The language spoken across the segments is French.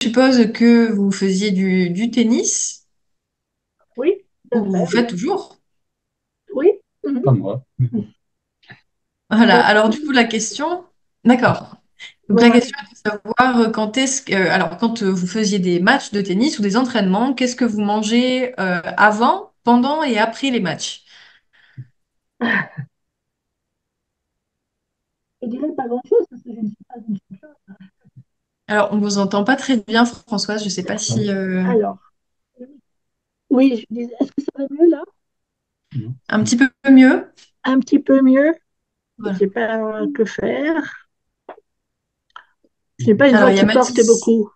Je suppose que vous faisiez du tennis Oui, tout à ou vous fait, faites toujours. oui. Mhm. Pas moi. Voilà. Euh, Alors du coup, la question, d'accord. Donc la voilà. question est de savoir quand est-ce que, alors quand vous faisiez des matchs de tennis ou des entraînements, qu'est-ce que vous mangez avant, pendant et après les matchs? Je dirais pas grand-chose parce que je ne suis pas une chercheuse. Alors on vous entend pas très bien, Françoise. Je sais pas Ah si oui? Alors, oui, je disais, est-ce que ça va mieux là? Non. un petit peu mieux. Un petit peu mieux. Je ne Voilà. sais pas que faire. Je n'ai pas une Alors voix il y a qui porte Mathis. beaucoup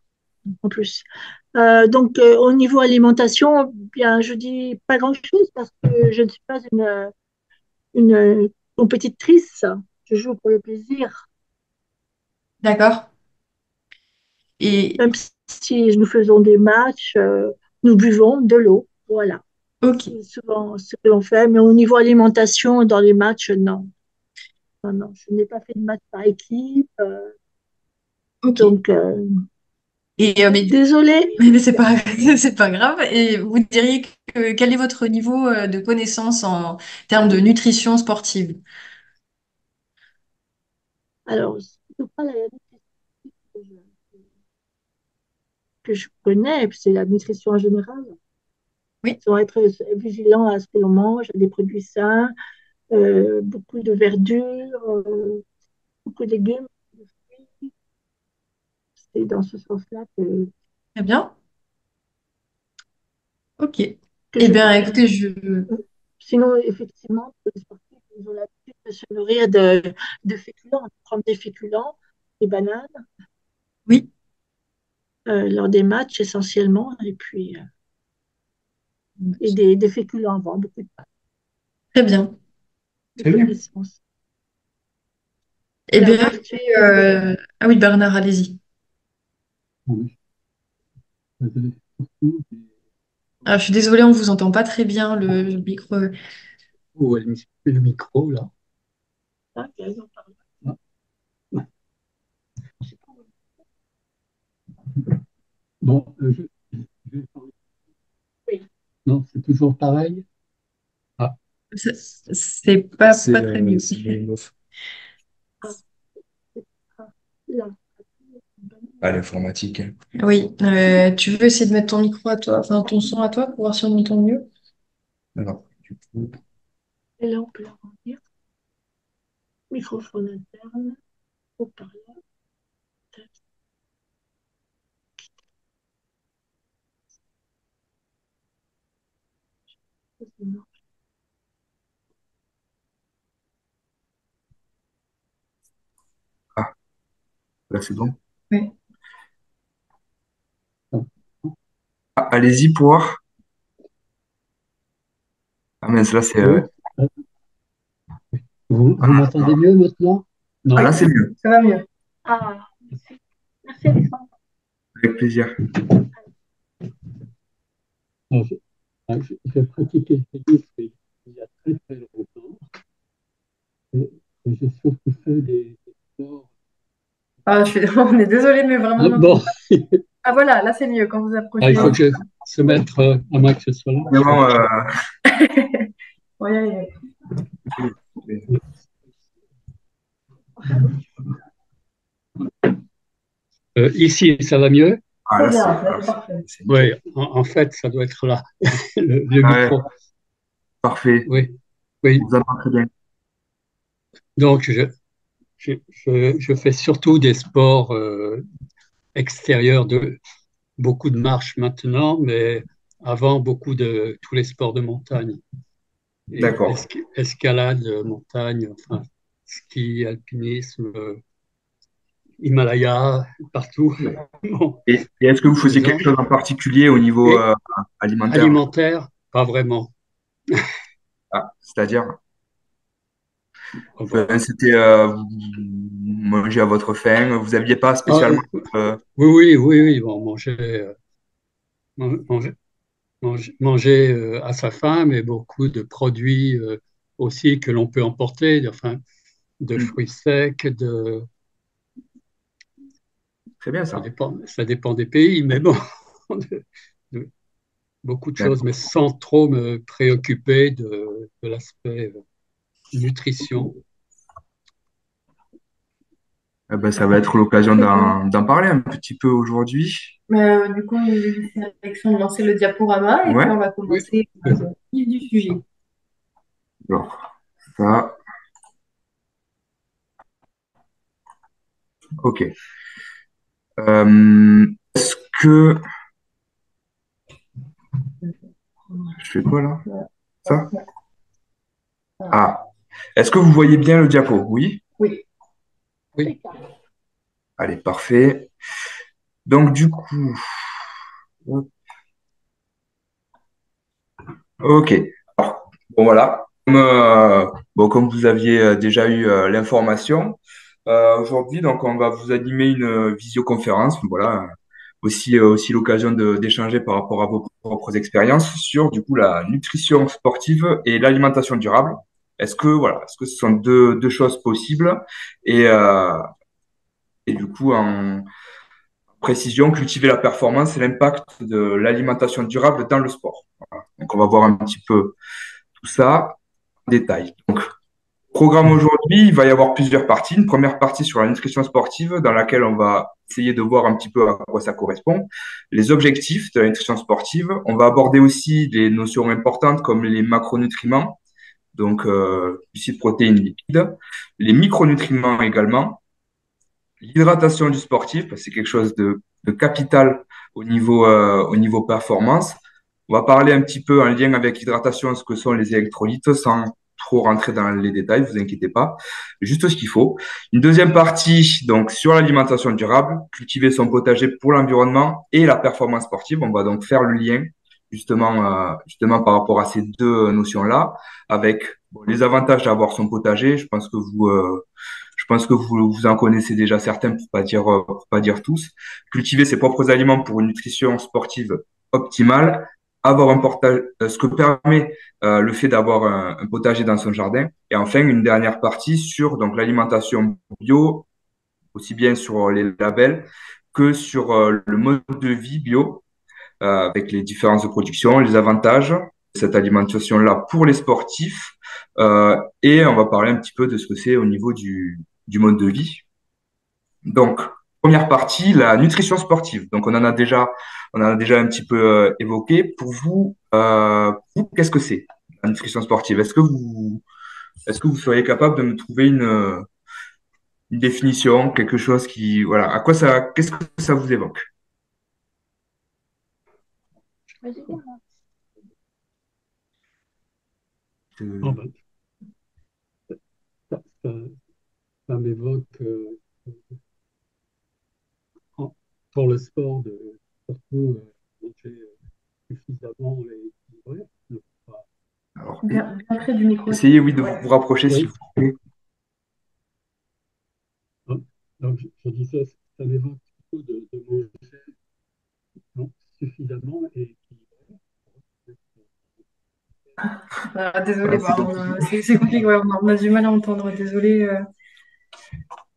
en plus. Donc, au niveau alimentation, bien, je dis pas grand-chose parce que je ne suis pas une compétitrice. Je joue pour le plaisir. D'accord. Et Même si nous faisons des matchs, nous buvons de l'eau. Voilà. ok, C'est souvent ce que l'on fait. Mais au niveau alimentation, dans les matchs, non. Non, non, je n'ai pas fait de match par équipe. ok. Donc, Et désolée. mais c'est pas c'est pas grave. Et vous diriez que quel est votre niveau de connaissance en termes de nutrition sportive? Alors, c'est pas la nutrition que je connais, puis c'est la nutrition en général. Oui. Il faut être vigilant à ce que l'on mange, des produits sains, beaucoup de verdure, beaucoup de légumes. C'est dans ce sens-là Très bien. Ok. que Eh je bien, parle. écoutez, Sinon, effectivement, pour les sportifs, ils ont l'habitude de se nourrir de féculents, de prendre des féculents, des bananes, oui, lors des matchs essentiellement, et puis et des féculents avant, beaucoup très bien. C'est de bien. l'essence. Eh bien, Bernard, tu écoutez, ah oui, Bernard, allez-y. Oui. Désolé. Surtout Ah, je suis désolée, on vous entend pas très bien le micro. où elle met le micro, là. as raison, pardon. Ah, bon, je vais parler. Oui. Non, c'est toujours pareil. Ah, C'est pas très mieux. c'est le- Ah, ah, là. Ah, l'informatique. Oui, tu veux essayer de mettre ton micro à toi, enfin ton son à toi pour voir si on entend mieux? Alors, du coup, Et là, on peut l'agrandir. Microphone interne, haut-parleur, ah, là, c'est bon. Oui. Ah, allez-y pour. Ah, mince, là, c'est. allô. Vous m'entendez mieux maintenant? Ah, Non? là, c'est mieux. Ça va mieux. Ah, merci. Merci Alexandre. Avec plaisir. Alors, j'ai pratiqué le tennis il y a très très longtemps et j'ai surtout fait des sports. Ah, on est désolé, mais vraiment, Ah, on n'entend bon, pas. Ah voilà, là c'est mieux quand vous il approchez. faut que je se mettre à moins que ce soit là. Vraiment, On va y arriver. Ici, ça va mieux? ah, Très là, bien, c'est là ah, c'est parfait. c'est Oui, nickel. en fait, ça doit être là, le Ah ouais, micro. parfait. Oui, On oui. vous entend très bien. Donc, je fais surtout des sports extérieurs, beaucoup de marche maintenant, mais avant, beaucoup de tous les sports de montagne. Et D'accord. escalade, montagne, enfin, ski, alpinisme, Himalaya, partout. Bon, Et est-ce que vous faisiez quelque disons. chose en particulier au niveau Et alimentaire? alimentaire, pas vraiment. Ah, c'est-à-dire, Oh, bah, c'était vous mangez à votre faim, vous n'aviez pas ah, spécialement. euh, oui, oui, oui, oui, bon, manger, manger à sa faim, mais beaucoup de produits aussi que l'on peut emporter. Enfin, de Hmm. fruits secs, Très bien ça. ça dépend des pays, mais bon, de, de beaucoup de choses, mais D'accord. sans trop me préoccuper de l'aspect nutrition. Eh ben, ça va être l'occasion d'en parler un petit peu aujourd'hui. Du coup, il est sélection de lancer le diaporama et puis Ouais. on va Oui, commencer le vif du sujet. Alors, ça, ok. Est-ce que je fais quoi là? Ça? Ah. Est-ce que vous voyez bien le diapo? Oui? Oui. oui. Allez, parfait. Donc, du coup, ok. Alors, bon, voilà. Comme vous aviez déjà eu l'information, aujourd'hui, donc, on va vous animer une visioconférence. Voilà. Aussi l'occasion d'échanger par rapport à vos propres expériences sur, du coup, la nutrition sportive et l'alimentation durable. Est-ce que ce sont deux choses possibles? Et, euh, et du coup, en précision, cultiver la performance et l'impact de l'alimentation durable dans le sport. Voilà. Donc, on va voir un petit peu tout ça en détail. Donc, programme aujourd'hui, il va y avoir plusieurs parties. Une première partie sur la nutrition sportive dans laquelle on va essayer de voir un petit peu à quoi ça correspond. Les objectifs de la nutrition sportive. On va aborder aussi des notions importantes comme les macronutriments, donc glucides, protéines, lipides. Les micronutriments également. L'hydratation du sportif, parce que c'est quelque chose de capital au niveau performance. On va parler un petit peu en lien avec l'hydratation, ce que sont les électrolytes, sans trop rentrer dans les détails, vous inquiétez pas, juste ce qu'il faut. Une deuxième partie, donc, sur l'alimentation durable, cultiver son potager pour l'environnement et la performance sportive. On va donc faire le lien, justement par rapport à ces deux notions-là, avec bon, les avantages d'avoir son potager. Je pense que vous en connaissez déjà certains, pour pas dire tous. Cultiver ses propres aliments pour une nutrition sportive optimale, avoir ce que permet le fait d'avoir un potager dans son jardin. Et enfin, une dernière partie sur donc l'alimentation bio, aussi bien sur les labels que sur le mode de vie bio, avec les différences de production, les avantages de cette alimentation-là pour les sportifs. Et on va parler un petit peu de ce que c'est au niveau du mode de vie. Donc, première partie, la nutrition sportive. Donc, on en a déjà un petit peu évoqué. Pour vous, qu'est-ce que c'est la nutrition sportive? Est-ce que vous seriez capable de me trouver une définition, quelque chose qui, voilà, qu'est-ce que ça vous évoque? Ah Euh, ben, ça, ça- ça m'évoque en- pour le sport de surtout manger suffisamment et équilibré. Ne pas- alors, Bien près du micro, s'il essayez, te oui, plaît. de vous rapprocher, s'il Oui, vous plaît. hein. Donc je disais, ça m'évoque plutôt de manger non, suffisamment et équilibré. Désolé, Voilà, c'est compliqué. c'est compliqué, ouais, on a du mal à entendre, désolé.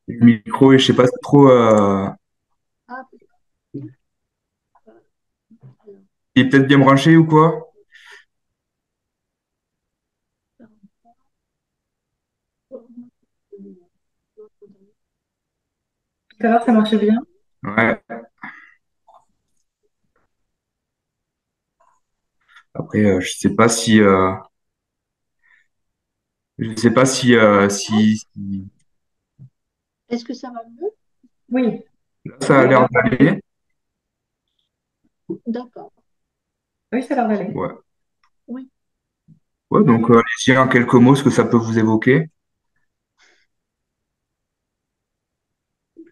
Le micro, et je sais pas, c'est trop, il est peut-être bien branché ou quoi? Tout à l'heure, ça marchait bien. Ouais. Après, je sais pas si Est-ce que ça va mieux? Oui, là, ça a l'air d'aller. D'accord. oui, ça a l'air d'aller. Ouais. Oui. Ouais, donc allez-y en quelques mots, ce que ça peut vous évoquer.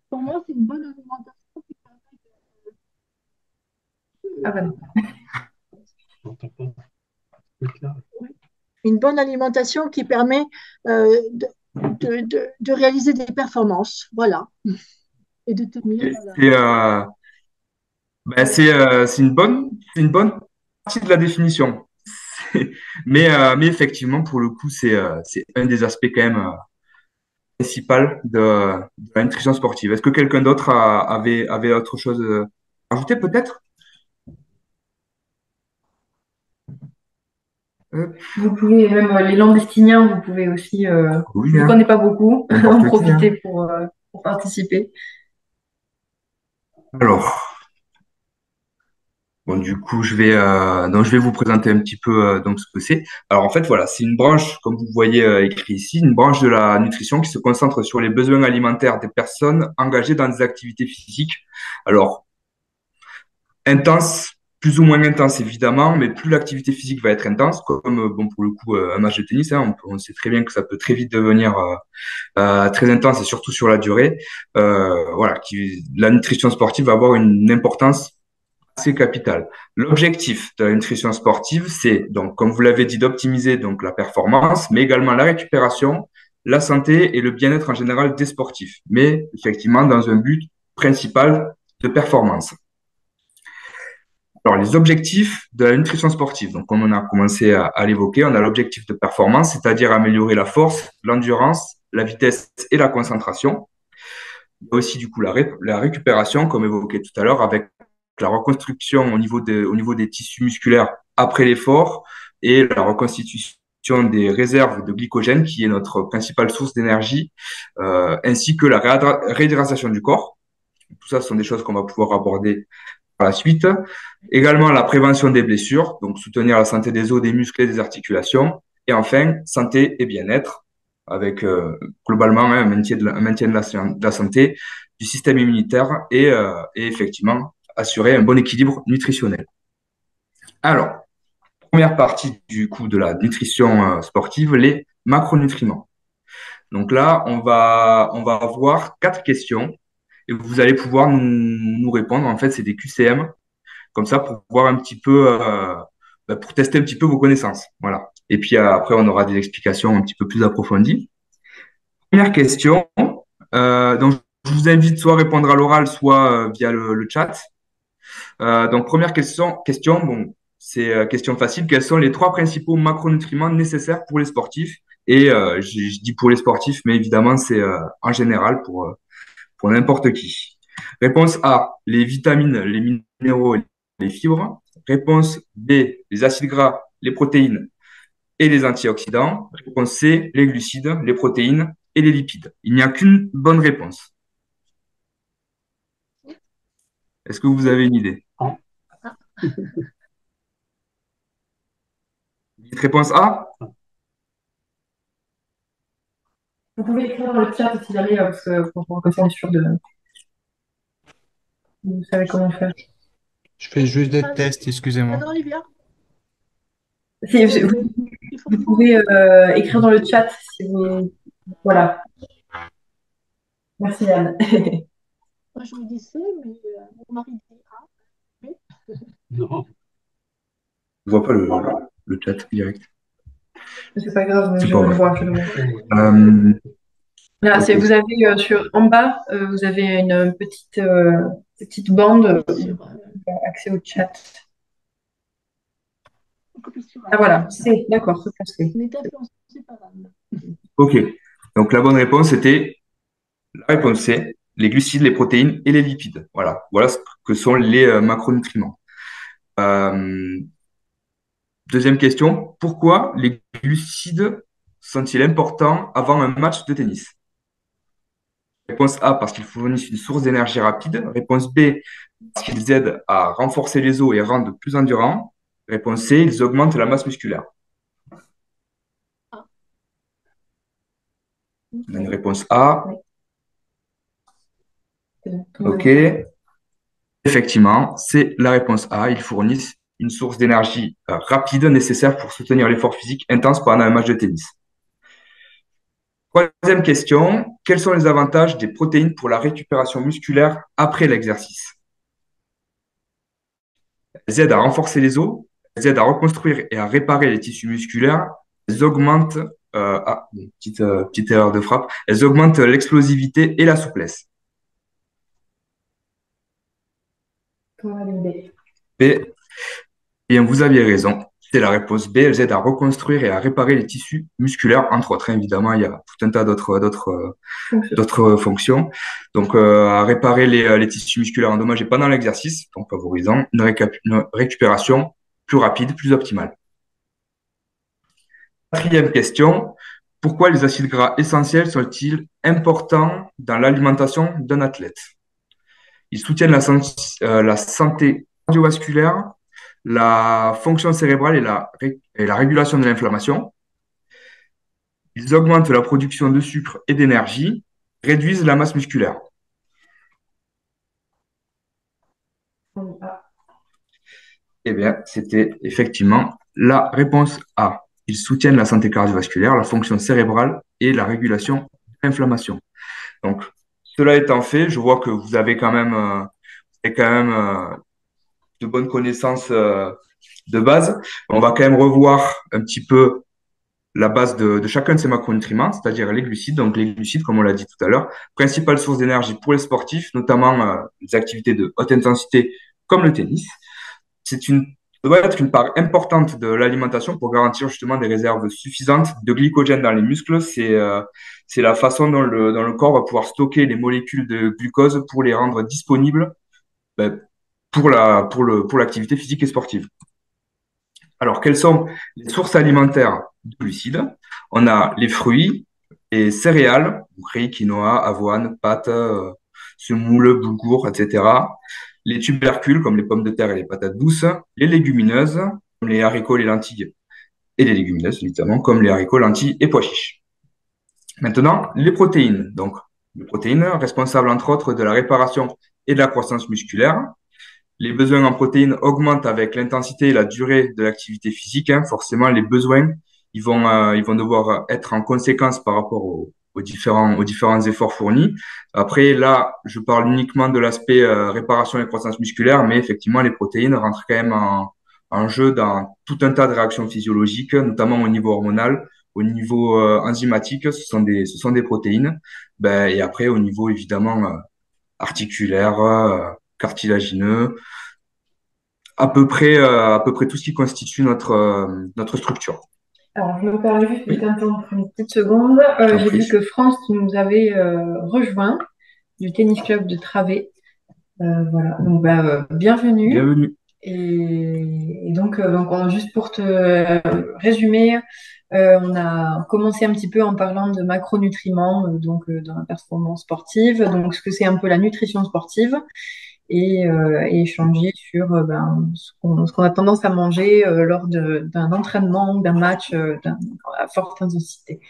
Pour moi, c'est une bonne alimentation qui permet Ah ben non. Je n'entends pas ce truc-là. oui, une bonne alimentation qui permet de réaliser des performances, voilà, et de tenir. Voilà. C'est c'est une bonne partie de la définition. Mais effectivement, pour le coup, c'est un des aspects quand même principales de la nutrition sportive. Est-ce que quelqu'un d'autre avait autre chose à ajouter peut-être? Vous pouvez, même les landestiniens, vous pouvez aussi, Oui, je ne hein, connais pas beaucoup, en n'importe qui, hein. profiter pour participer. Alors, bon, du coup, donc je vais vous présenter un petit peu donc ce que c'est. Alors, en fait, voilà, c'est une branche, comme vous voyez écrit ici, une branche de la nutrition qui se concentre sur les besoins alimentaires des personnes engagées dans des activités physiques. Alors, intense, plus ou moins intense évidemment, mais plus l'activité physique va être intense, comme bon pour le coup un match de tennis, hein, on sait très bien que ça peut très vite devenir très intense et surtout sur la durée. Voilà, la nutrition sportive va avoir une importance assez capitale. L'objectif de la nutrition sportive, c'est donc, comme vous l'avez dit, d'optimiser donc la performance, mais également la récupération, la santé et le bien-être en général des sportifs, mais effectivement dans un but principal de performance. Alors, les objectifs de la nutrition sportive. Donc, comme on a commencé à l'évoquer, on a l'objectif de performance, c'est-à-dire améliorer la force, l'endurance, la vitesse et la concentration. Il y a aussi, du coup, la récupération, comme évoqué tout à l'heure, avec la reconstruction au niveau des tissus musculaires après l'effort et la reconstitution des réserves de glycogène, qui est notre principale source d'énergie, ainsi que la réhydratation du corps. Tout ça, ce sont des choses qu'on va pouvoir aborder par la suite. Également, la prévention des blessures, donc soutenir la santé des os, des muscles et des articulations. Et enfin, santé et bien-être, avec globalement un maintien de la santé, du système immunitaire et effectivement assurer un bon équilibre nutritionnel. Alors, première partie du coup de la nutrition sportive, les macronutriments. Donc là, on va avoir 4 questions et vous allez pouvoir nous répondre. En fait, c'est des QCM comme ça pour voir un petit peu, pour tester un petit peu vos connaissances. Voilà. Et puis après, on aura des explications un petit peu plus approfondies. Première question. Donc, je vous invite soit à répondre à l'oral, soit via le chat. Donc, première question, bon, c'est question facile. Quels sont les 3 principaux macronutriments nécessaires pour les sportifs? Et je dis pour les sportifs, mais évidemment, c'est en général pour n'importe qui. Réponse A, les vitamines, les minéraux et les fibres. Réponse B, les acides gras, les protéines et les antioxydants. Réponse C, les glucides, les protéines et les lipides. Il n'y a qu'une bonne réponse. Est-ce que vous avez une idée? Réponse A? Vous pouvez écrire dans le chat si jamais, parce que comme ça, on est sûr de. Vous savez comment faire. Je fais juste des tests, excusez-moi. Pardon, Olivia, il faut Vous pouvez écrire dans le chat si vous. Voilà. Merci Anne. moi je me dis C, mais mon mari dit A. B. Non. Je vois pas le chat direct. C'est pas grave, C'est je pas le grave. vois, je le vois. Là, Ok. vous avez en bas, vous avez une petite bande Sur, accès au chat. on copie sur Ah voilà, c'est d'accord, c'est passé. On est influencé par Anne. Ok. Donc la bonne réponse était la réponse C, les glucides, les protéines et les lipides. Voilà. Voilà ce que sont les macronutriments. Euh, Deuxième question, pourquoi les glucides sont-ils importants avant un match de tennis? Réponse A, parce qu'ils fournissent une source d'énergie rapide. Réponse B, parce qu'ils aident à renforcer les os et rendent plus endurants. Réponse C, ils augmentent la masse musculaire. Ah. On a une réponse A. Ok. Effectivement, c'est la réponse A. Ils fournissent une source d'énergie rapide nécessaire pour soutenir l'effort physique intense pendant un match de tennis. Troisième question, quels sont les avantages des protéines pour la récupération musculaire après l'exercice? Elles aident à renforcer les os, elles aident à reconstruire et à réparer les tissus musculaires, elles augmentent, petite erreur de frappe, elles augmentent l'explosivité et la souplesse. Comment elle est Et bien, vous aviez raison. C'est la réponse B, elles aident à reconstruire et à réparer les tissus musculaires, entre autres, hein. Évidemment, il y a tout un tas d'autres fonctions. Donc, à réparer les tissus musculaires endommagés pendant l'exercice, donc favorisant une récupération plus rapide, plus optimale. Quatrième question, pourquoi les acides gras essentiels sont-ils importants dans l'alimentation d'un athlète? Ils soutiennent la santé cardiovasculaire, la fonction cérébrale et la régulation de l'inflammation. Ils augmentent la production de sucre et d'énergie, réduisent la masse musculaire. Eh bien, c'était effectivement la réponse A. Ils soutiennent la santé cardiovasculaire, la fonction cérébrale et la régulation de l'inflammation. Donc, cela étant fait, je vois que vous avez quand même, de bonnes connaissances de base. On va quand même revoir un petit peu la base de chacun de ces macronutriments, c'est-à-dire les glucides. Donc, les glucides, comme on l'a dit tout à l'heure, principale source d'énergie pour les sportifs, notamment les activités de haute intensité comme le tennis. Ça doit être une part importante de l'alimentation pour garantir justement des réserves suffisantes de glycogène dans les muscles. C'est la façon dont le corps va pouvoir stocker les molécules de glucose pour les rendre disponibles ben, pour l'activité physique et sportive. Alors, quelles sont les sources alimentaires de glucides? On a les fruits et céréales, riz, quinoa, avoine, pâtes, semoule, boulgour, etc. Les tubercules, comme les pommes de terre et les patates douces. Les légumineuses, comme les haricots, les lentilles. Et les légumineuses, évidemment, comme les haricots, lentilles et pois chiches. Maintenant, les protéines. Donc, les protéines responsables, entre autres, de la réparation et de la croissance musculaire. Les besoins en protéines augmentent avec l'intensité et la durée de l'activité physique, hein. Forcément, les besoins, ils vont devoir être en conséquence par rapport aux différents efforts fournis. Après, là, je parle uniquement de l'aspect réparation et croissance musculaire, mais effectivement, les protéines rentrent quand même en jeu dans tout un tas de réactions physiologiques, notamment au niveau hormonal, au niveau enzymatique, ce sont des protéines. Ben, et après, au niveau évidemment articulaire, cartilagineux, à peu près tout ce qui constitue notre structure. Alors, je me permets juste de t'interrompre une petite seconde. J'ai vu que France, tu nous avais rejoint du tennis club de Travée. Voilà, donc bienvenue. Bienvenue. Et donc, juste pour te résumer, on a commencé un petit peu en parlant de macronutriments, dans la performance sportive, donc ce que c'est un peu la nutrition sportive, et échanger sur ce qu'on a tendance à manger lors d'un entraînement, d'un match à forte intensité.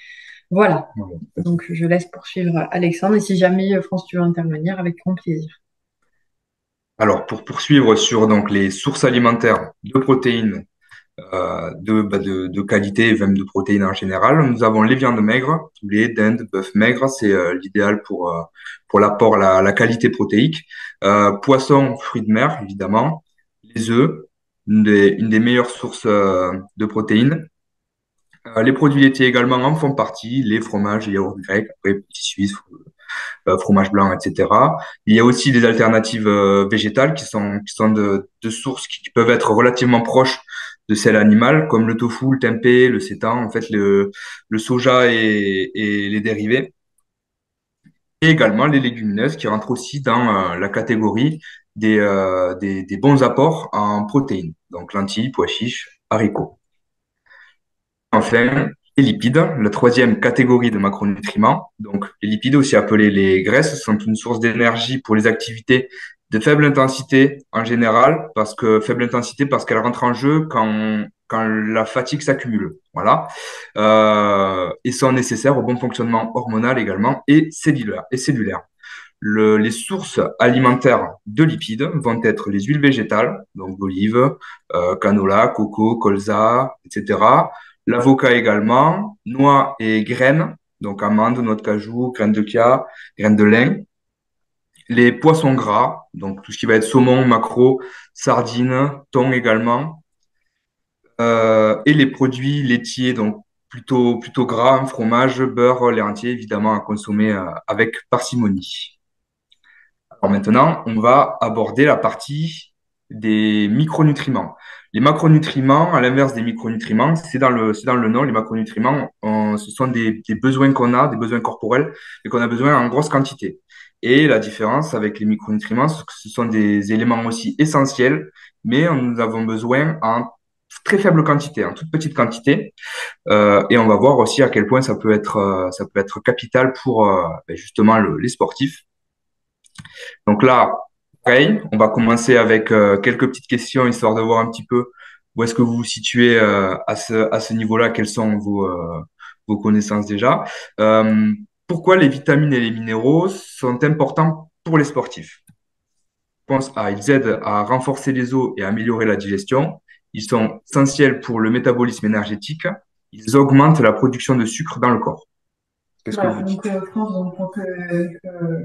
Voilà, donc je laisse poursuivre Alexandre, et si jamais France, tu veux intervenir, avec grand plaisir. Alors, pour poursuivre sur donc, les sources alimentaires de protéines de qualité et même de protéines en général, nous avons les viandes maigres, poulet, dinde, bœuf maigre, c'est l'idéal pour l'apport, la qualité protéique. Poisson, fruits de mer, évidemment. Les œufs, une des meilleures sources de protéines. Les produits laitiers également en font partie, les fromages, les yaourts grecs, après petits suisses, fromage blanc, etc. Il y a aussi des alternatives végétales qui sont de sources qui peuvent être relativement proches de celles animales, comme le tofu, le tempeh, le seitan, en fait le soja et les dérivés. Et également les légumineuses qui rentrent aussi dans la catégorie des bons apports en protéines, donc lentilles, pois chiches, haricots. Enfin, les lipides, la troisième catégorie de macronutriments. Donc, les lipides, aussi appelés les graisses, sont une source d'énergie pour les activités de faible intensité en général, parce qu'elles rentrent en jeu quand la fatigue s'accumule. Voilà. Et sont nécessaires au bon fonctionnement hormonal également et cellulaire. Les sources alimentaires de lipides vont être les huiles végétales, donc d'olive, canola, coco, colza, etc. L'avocat également, noix et graines, donc amandes, noix de cajou, graines de chia, graines de lin. Les poissons gras, donc tout ce qui va être saumon, maquereau, sardines, thon également. Et les produits laitiers, donc plutôt gras, hein, fromage, beurre, lait entier, évidemment à consommer avec parcimonie. Alors maintenant, on va aborder la partie des micronutriments. Les macronutriments, à l'inverse des micronutriments, c'est dans le nom, les macronutriments, ce sont des besoins qu'on a, des besoins corporels, et qu'on a besoin en grosse quantité. Et la différence avec les micronutriments, c'est que ce sont des éléments aussi essentiels, mais nous avons besoin en très faible quantité, en toute petite quantité. Et on va voir aussi à quel point ça peut être capital pour justement les sportifs. Donc là, pareil, on va commencer avec quelques petites questions, histoire de voir un petit peu où est-ce que vous vous situez à ce niveau-là, quelles sont vos connaissances déjà. Euh, Pourquoi les vitamines et les minéraux sont importants pour les sportifs? Réponse A, ils aident à renforcer les os et à améliorer la digestion. Ils sont essentiels pour le métabolisme énergétique. Ils augmentent la production de sucre dans le corps. Qu'est-ce que Voilà, vous dites? donc France, donc, pour que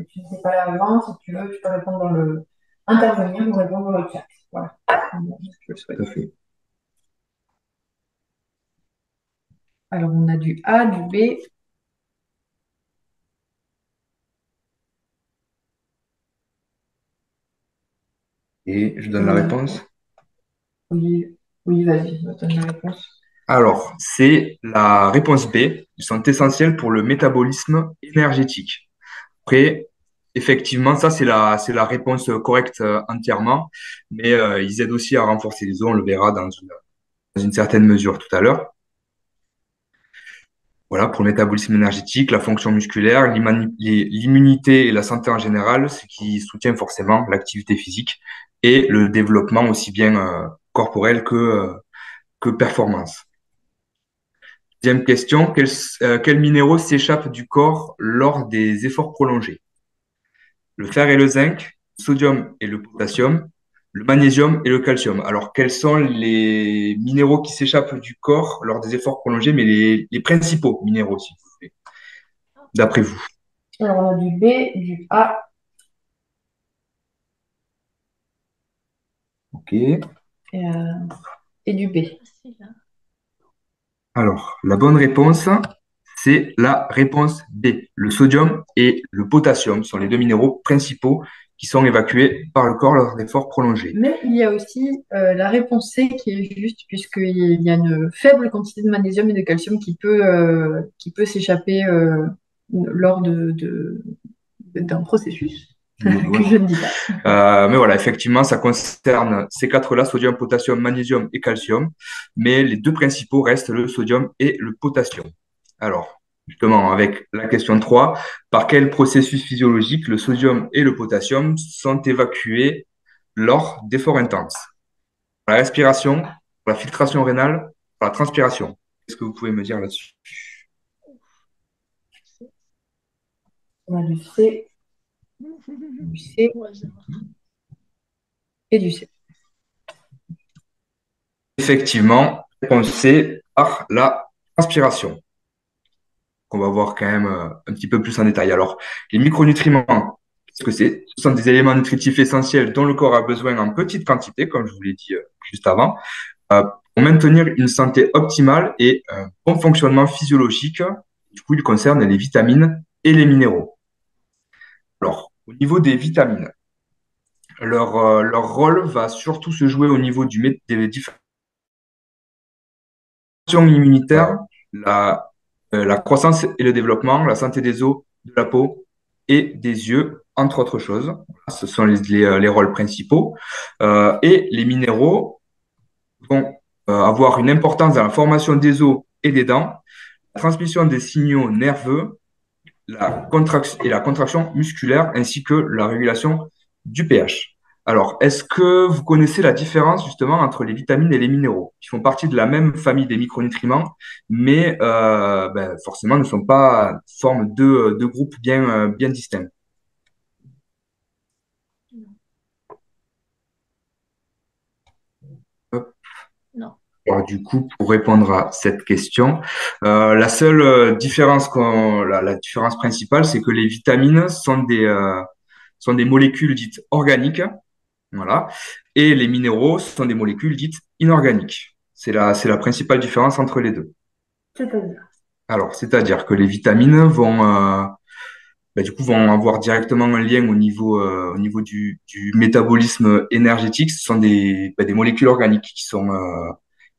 tu ne sais pas l'avance, si tu veux, tu peux répondre dans le intervenir ou répondre dans le chat. Voilà. Je le souhaite. Tout à fait. Alors, on a du A, du B. Et je donne la réponse. Oui, oui, vas-y, donne la réponse. Alors, c'est la réponse B. Ils sont essentiels pour le métabolisme énergétique. Après, effectivement, ça, c'est la réponse correcte entièrement. Mais ils aident aussi à renforcer les os. On le verra dans une certaine mesure tout à l'heure. Voilà, pour le métabolisme énergétique, la fonction musculaire, l'immunité et la santé en général, ce qui soutient forcément l'activité physique et le développement aussi bien corporel que performance. Deuxième question, quels minéraux s'échappent du corps lors des efforts prolongés? Le fer et le zinc, le sodium et le potassium, le magnésium et le calcium. Alors, quels sont les minéraux qui s'échappent du corps lors des efforts prolongés, mais les principaux minéraux, s'il vous plaît, d'après vous? Alors, on a du B, du A. Ok. Et du B. Facile, hein. Alors, la bonne réponse, c'est la réponse B. Le sodium et le potassium sont les deux minéraux principaux qui sont évacués par le corps lors d'efforts prolongés. Mais il y a aussi la réponse C qui est juste, puisqu'il y a une faible quantité de magnésium et de calcium qui peut s'échapper lors d'un processus que je ne dis pas. Mais voilà, effectivement, ça concerne ces quatre-là, sodium, potassium, magnésium et calcium. Mais les deux principaux restent le sodium et le potassium. Alors, justement, avec la question 3, par quel processus physiologique le sodium et le potassium sont évacués lors d'efforts intenses? Par la respiration, par la filtration rénale, par la transpiration. Qu'est-ce que vous pouvez me dire là-dessus? On a du C, du C Ouais, je vois. et du C. Effectivement, réponse C, par la transpiration, qu'on va voir quand même un petit peu plus en détail. Alors, les micronutriments, qu'est-ce que c'est? Ce sont des éléments nutritifs essentiels dont le corps a besoin en petite quantité, comme je vous l'ai dit juste avant, pour maintenir une santé optimale et un bon fonctionnement physiologique. Du coup, il concerne les vitamines et les minéraux. Alors, au niveau des vitamines, leur rôle va surtout se jouer au niveau des différentes fonctions immunitaires, la croissance et le développement, la santé des os, de la peau et des yeux, entre autres choses. Ce sont les rôles principaux. Et les minéraux vont avoir une importance dans la formation des os et des dents, la transmission des signaux nerveux, la contraction musculaire, ainsi que la régulation du pH. Alors, est-ce que vous connaissez la différence justement entre les vitamines et les minéraux, qui font partie de la même famille des micronutriments, mais forcément ne sont pas forment deux groupes bien distincts? Non. Alors, du coup, pour répondre à cette question, la seule différence, la différence principale, c'est que les vitamines sont des molécules dites organiques, voilà, et les minéraux sont des molécules dites inorganiques. C'est la principale différence entre les deux. C'est-à-dire. Alors, c'est-à-dire que les vitamines du coup, vont avoir directement un lien au niveau du métabolisme énergétique. Ce sont des molécules organiques qui sont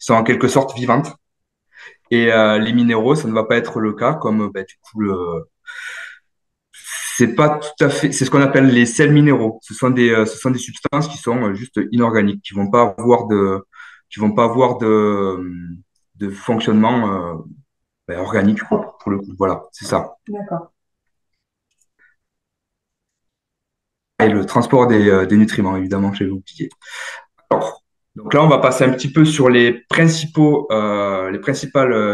en quelque sorte vivantes. Et les minéraux, ça ne va pas être le cas, comme du coup c'est pas tout à fait, c'est ce qu'on appelle les sels minéraux. Ce sont des substances qui sont juste inorganiques, qui vont pas avoir de fonctionnement organique quoi, pour le coup. Voilà, c'est ça. D'accord. Et le transport des nutriments, évidemment, j'ai oublié. Alors, donc là, on va passer un petit peu sur les principales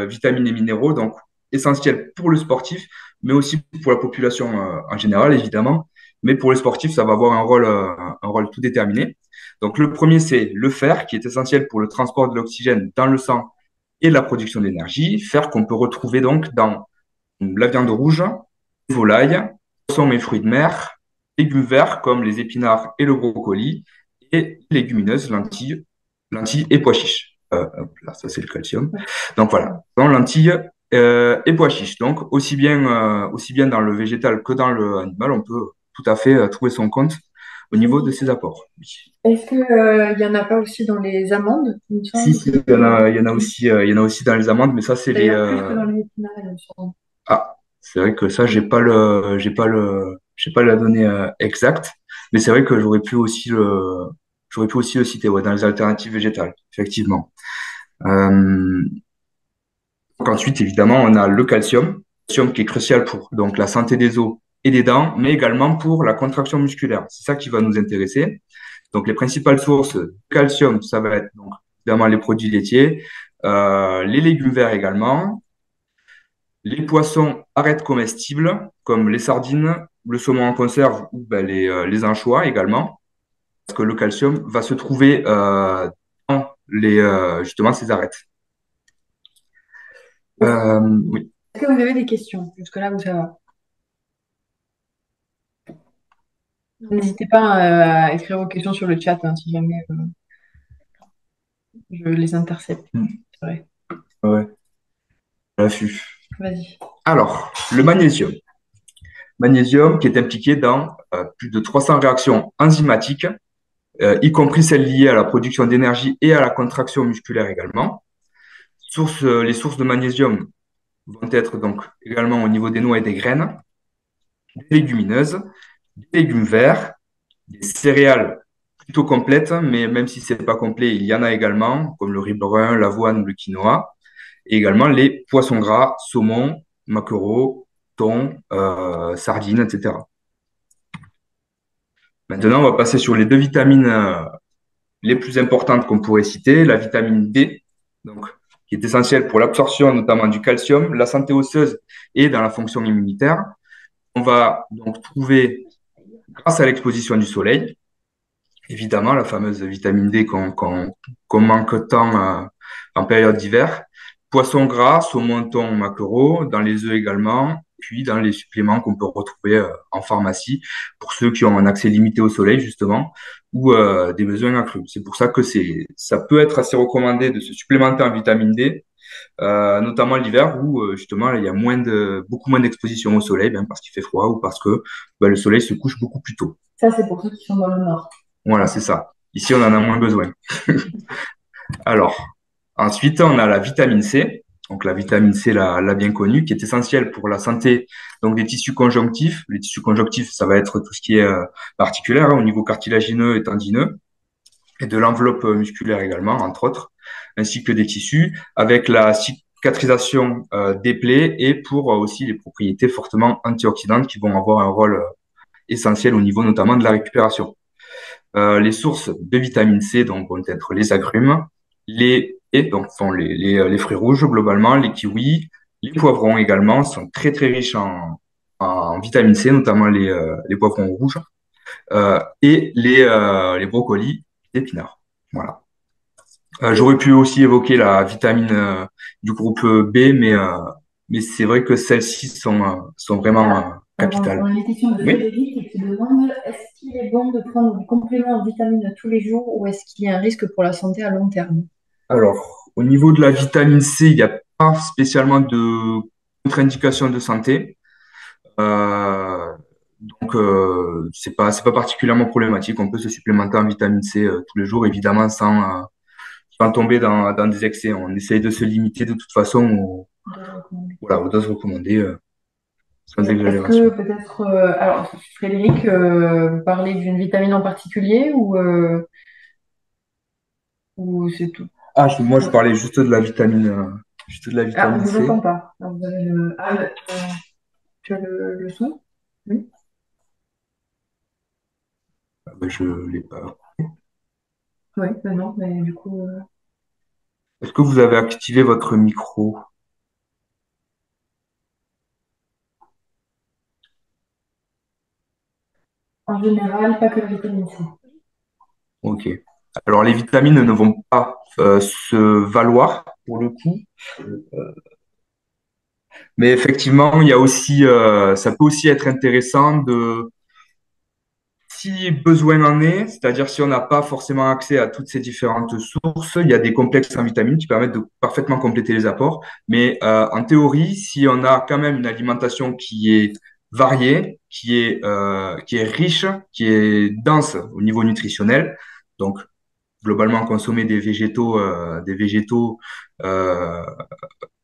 vitamines et minéraux, donc essentiels pour le sportif, mais aussi pour la population en général, évidemment. Mais pour les sportifs, ça va avoir un rôle tout déterminé. Donc, le premier, c'est le fer, qui est essentiel pour le transport de l'oxygène dans le sang et la production d'énergie. Fer qu'on peut retrouver donc dans la viande rouge, les volailles, poissons et fruits de mer, légumes verts comme les épinards et le brocoli, et légumineuses, lentilles et pois chiches. Hop là, ça c'est le calcium. Donc voilà, dans lentilles et pois chiches. Donc aussi bien dans le végétal que dans l'animal, on peut tout à fait trouver son compte au niveau de ces apports. Oui. Est-ce que, il y en a pas aussi dans les amandes, il me Si, semble? si, il y en a aussi dans les amandes, mais ça c'est les. D'ailleurs, plus que dans les épinards, il me semble. Ah, c'est vrai que ça, j'ai pas la donnée exacte, mais c'est vrai que j'aurais pu aussi le citer, ouais, dans les alternatives végétales, effectivement. Euh, donc ensuite, évidemment, on a le calcium qui est crucial pour donc la santé des os et des dents, mais également pour la contraction musculaire. C'est ça qui va nous intéresser. Donc les principales sources de calcium, ça va être donc évidemment les produits laitiers, les légumes verts également. Les poissons arêtes comestibles, comme les sardines, le saumon en conserve ou les anchois également, parce que le calcium va se trouver dans justement ces arêtes. Oui. Est-ce que vous avez des questions? Jusque-là, vous ça va. N'hésitez pas à écrire vos questions sur le chat hein, si jamais je les intercepte. C'est vrai. Ouais, à l'affût. Vas-y. Alors, le magnésium. Magnésium qui est impliqué dans plus de 300 réactions enzymatiques, y compris celles liées à la production d'énergie et à la contraction musculaire également. Les sources de magnésium vont être donc également au niveau des noix et des graines, des légumineuses, des légumes verts, des céréales plutôt complètes, mais même si c'est pas complet, il y en a également, comme le riz brun, l'avoine ou le quinoa, et également les poissons gras, saumon, maquereau, thon, sardines, etc. Maintenant, on va passer sur les deux vitamines les plus importantes qu'on pourrait citer, la vitamine D, donc, qui est essentielle pour l'absorption notamment du calcium, la santé osseuse et dans la fonction immunitaire. On va donc trouver, grâce à l'exposition du soleil, évidemment, la fameuse vitamine D qu'on manque tant en période d'hiver, poisson gras, saumon, thon, maquereau, dans les œufs également, puis dans les suppléments qu'on peut retrouver en pharmacie pour ceux qui ont un accès limité au soleil, justement, ou des besoins accrus. C'est pour ça que ça peut être assez recommandé de se supplémenter en vitamine D, notamment l'hiver où justement il y a beaucoup moins d'exposition au soleil, bien parce qu'il fait froid ou parce que le soleil se couche beaucoup plus tôt. Ça, c'est pour ceux qui sont dans le nord. Voilà, c'est ça. Ici, on en a moins besoin. Alors, ensuite, on a la vitamine C. Donc, la vitamine C, la bien connue, qui est essentielle pour la santé donc, des tissus conjonctifs. Les tissus conjonctifs, ça va être tout ce qui est articulaire, hein, au niveau cartilagineux et tendineux, et de l'enveloppe musculaire également, entre autres, ainsi que des tissus, avec la cicatrisation des plaies et pour aussi les propriétés fortement antioxydantes qui vont avoir un rôle essentiel au niveau notamment de la récupération. Les sources de vitamine C donc, vont être les agrumes, donc sont les fruits rouges globalement, les kiwis, les poivrons également sont très très riches en vitamine C, notamment les poivrons rouges, et les brocolis, les épinards. Voilà. J'aurais pu aussi évoquer la vitamine du groupe B, mais c'est vrai que celles-ci sont vraiment capitales. On a une question de Oui. Frédéric qui demande est-ce qu'il est bon de prendre des compléments en vitamines tous les jours ou est-ce qu'il y a un risque pour la santé à long terme? Alors, au niveau de la vitamine C, il n'y a pas spécialement de contre-indication de santé. Euh, donc, c'est pas particulièrement problématique. On peut se supplémenter en vitamine C tous les jours, évidemment, sans tomber dans des excès. On essaye de se limiter de toute façon voilà, aux doses recommandées, sans Est-ce que exagération. peut-être, alors Frédéric, vous parlez d'une vitamine en particulier ou c'est tout? Ah, moi, je parlais juste de la Ah, on vitamine ne vous C. entend pas. Ah, vous avez tu as le son? Oui. Ah, ben, je l'ai pas. Oui, ben non, mais du coup, Est-ce que vous avez activé votre micro? en général, pas que la vitamine C. Ok. Alors, les vitamines ne vont pas se valoir pour le coup. Mais effectivement, il y a aussi, ça peut aussi être intéressant si besoin en est, c'est-à-dire si on n'a pas forcément accès à toutes ces différentes sources, il y a des complexes en vitamines qui permettent de parfaitement compléter les apports. Mais en théorie, si on a quand même une alimentation qui est variée, qui est riche, qui est dense au niveau nutritionnel, donc globalement consommer euh, des végétaux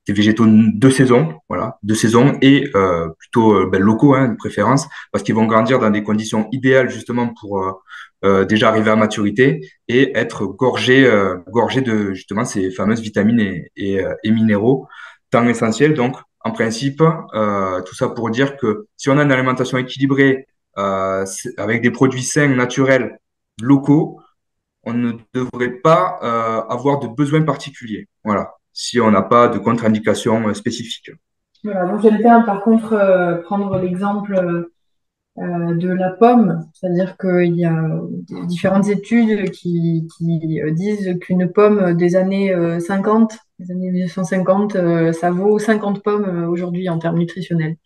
de saison, voilà, de saison et plutôt locaux, hein, de préférence, parce qu'ils vont grandir dans des conditions idéales justement pour déjà arriver à maturité et être gorgés de justement ces fameuses vitamines et minéraux tant essentiels. Donc, en principe, tout ça pour dire que si on a une alimentation équilibrée avec des produits sains, naturels, locaux, on ne devrait pas avoir de besoins particuliers. Voilà, si on n'a pas de contre-indication spécifique. Voilà, donc j'aime bien par contre prendre l'exemple de la pomme, c'est-à-dire qu'il y a différentes études qui disent qu'une pomme des années 50, des années 1950, ça vaut 50 pommes aujourd'hui en termes nutritionnels.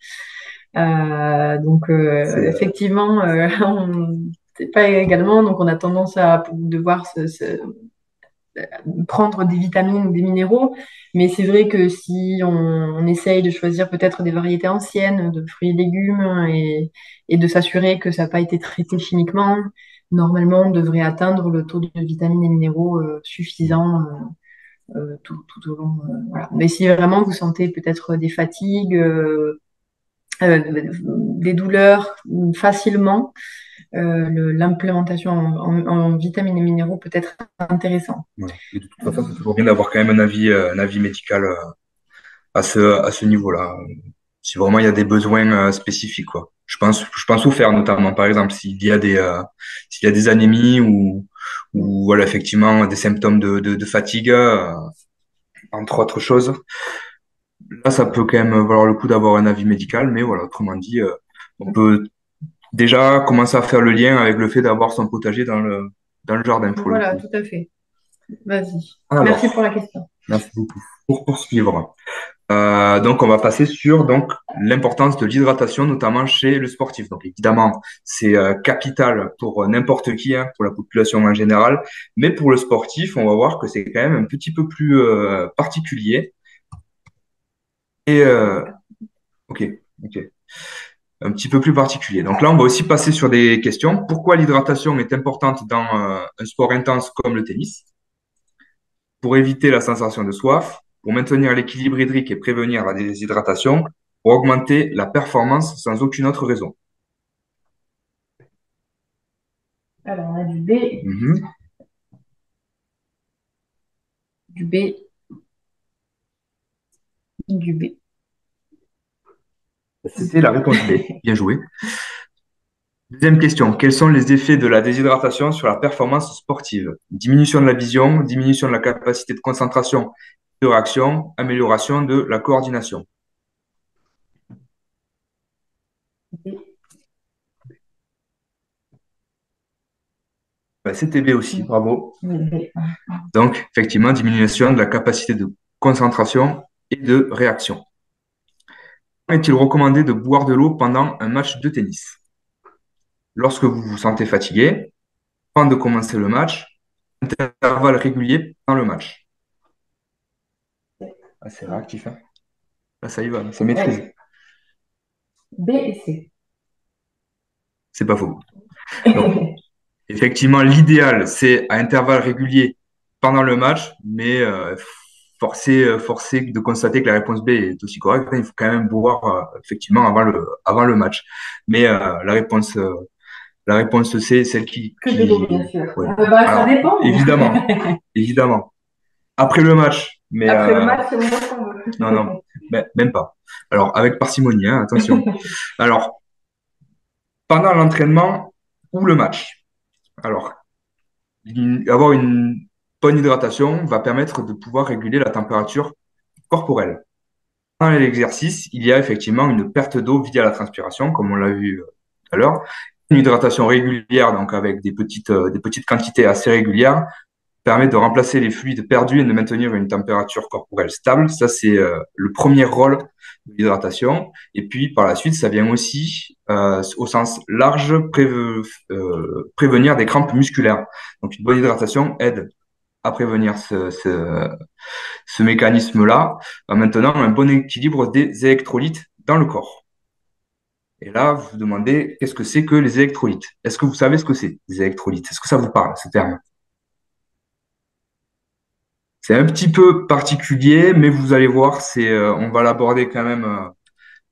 Donc C'est effectivement, on sait pas également, donc on a tendance à devoir prendre des vitamines ou des minéraux, mais c'est vrai que si on essaye de choisir peut-être des variétés anciennes de fruits et légumes et de s'assurer que ça n'a pas été traité chimiquement, normalement on devrait atteindre le taux de vitamines et minéraux suffisant tout au long. Voilà. Mais si vraiment vous sentez peut-être des fatigues, des douleurs facilement, l'implémentation en vitamines et minéraux peut être intéressant. voilà. Et de toute façon, c'est toujours bien d'avoir quand même un avis médical à ce niveau-là. Si vraiment il y a des besoins spécifiques, quoi. Je pense au fer notamment, par exemple, s'il y a des anémies ou voilà, effectivement des symptômes de fatigue, entre autres choses. Là, ça peut quand même valoir le coup d'avoir un avis médical, mais voilà, autrement dit, on peut déjà commencer à faire le lien avec le fait d'avoir son potager dans le jardin pour le Voilà, coup. tout à fait. Vas-y. Merci pour Alors, la question. merci beaucoup. Pour poursuivre, donc on va passer sur donc l'importance de l'hydratation, notamment chez le sportif. Donc évidemment, c'est capital pour n'importe qui, hein, pour la population en général, mais pour le sportif, on va voir que c'est quand même un petit peu plus particulier. Et ok, ok. Un petit peu plus particulier. Donc là, on va aussi passer sur des questions. Pourquoi l'hydratation est importante dans un sport intense comme le tennis? Pour éviter la sensation de soif, pour maintenir l'équilibre hydrique et prévenir la déshydratation, pour augmenter la performance sans aucune autre raison. Alors, on a du B, Mhm. du B, du B. C'était la réponse B. Bien joué. Deuxième question. Quels sont les effets de la déshydratation sur la performance sportive? Diminution de la vision, diminution de la capacité de concentration, de réaction, amélioration de la coordination. B. Ben, c'était B aussi, bravo. Oui, B. Donc, effectivement, diminution de la capacité de concentration et de réaction. Est-il recommandé de boire de l'eau pendant un match de tennis? Lorsque vous vous sentez fatigué, avant de commencer le match, intervalle régulier dans le match. Ah, c'est réactif, hein. Là, ça y va, ça maîtrise. Ouais. B et C. C'est pas faux. Donc, effectivement, l'idéal, c'est à intervalles réguliers pendant le match, mais forcé de constater que la réponse B est aussi correcte. Il faut quand même boire effectivement avant le match. Mais la réponse C, celle Que de l'eau, bien sûr. ouais. Bah, ça Alors, dépend. évidemment, évidemment. Après le match, mais Après le match, c'est moins qu'on veut. non, non, même pas. Alors, avec parcimonie, hein, attention. Alors, pendant l'entraînement ou le match. Alors, avoir une bonne hydratation va permettre de pouvoir réguler la température corporelle. Dans l'exercice, il y a effectivement une perte d'eau via la transpiration, comme on l'a vu tout à l'heure. Une hydratation régulière, donc avec des petites quantités assez régulières, permet de remplacer les fluides perdus et de maintenir une température corporelle stable. Ça, c'est le premier rôle de l'hydratation. Et puis, par la suite, ça vient aussi, au sens large, prévenir des crampes musculaires. Donc, une bonne hydratation aide à prévenir ce mécanisme-là, en maintenant un bon équilibre des électrolytes dans le corps. Et là, vous vous demandez, qu'est-ce que c'est que les électrolytes? Est-ce que vous savez ce que c'est, les électrolytes? Est-ce que ça vous parle, ce terme? C'est un petit peu particulier, mais vous allez voir, on va l'aborder quand même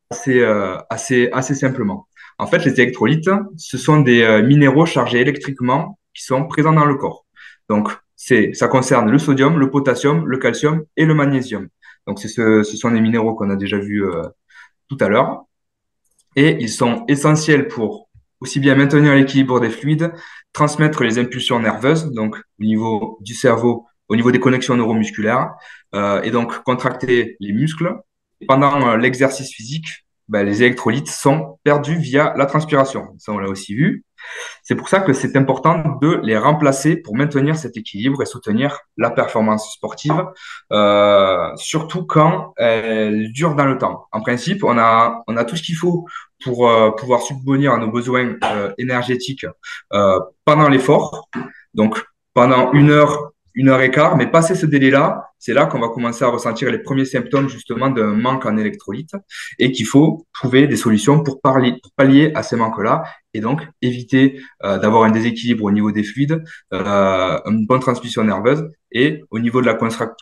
assez simplement. En fait, les électrolytes, ce sont des minéraux chargés électriquement qui sont présents dans le corps. Donc, ça concerne le sodium, le potassium, le calcium et le magnésium. Donc, ce sont des minéraux qu'on a déjà vus tout à l'heure. Et ils sont essentiels pour aussi bien maintenir l'équilibre des fluides, transmettre les impulsions nerveuses, donc au niveau du cerveau, au niveau des connexions neuromusculaires, et donc contracter les muscles. Pendant l'exercice physique, ben, les électrolytes sont perdus via la transpiration. Ça, on l'a aussi vu. C'est pour ça que c'est important de les remplacer pour maintenir cet équilibre et soutenir la performance sportive, surtout quand elle dure dans le temps. En principe, on a tout ce qu'il faut pour pouvoir subvenir à nos besoins énergétiques pendant l'effort. Donc, pendant une heure et quart, mais passé ce délai-là, c'est là qu'on va commencer à ressentir les premiers symptômes justement d'un manque en électrolytes et qu'il faut trouver des solutions pour pallier à ces manques-là et donc éviter d'avoir un déséquilibre au niveau des fluides, une bonne transmission nerveuse et au niveau de la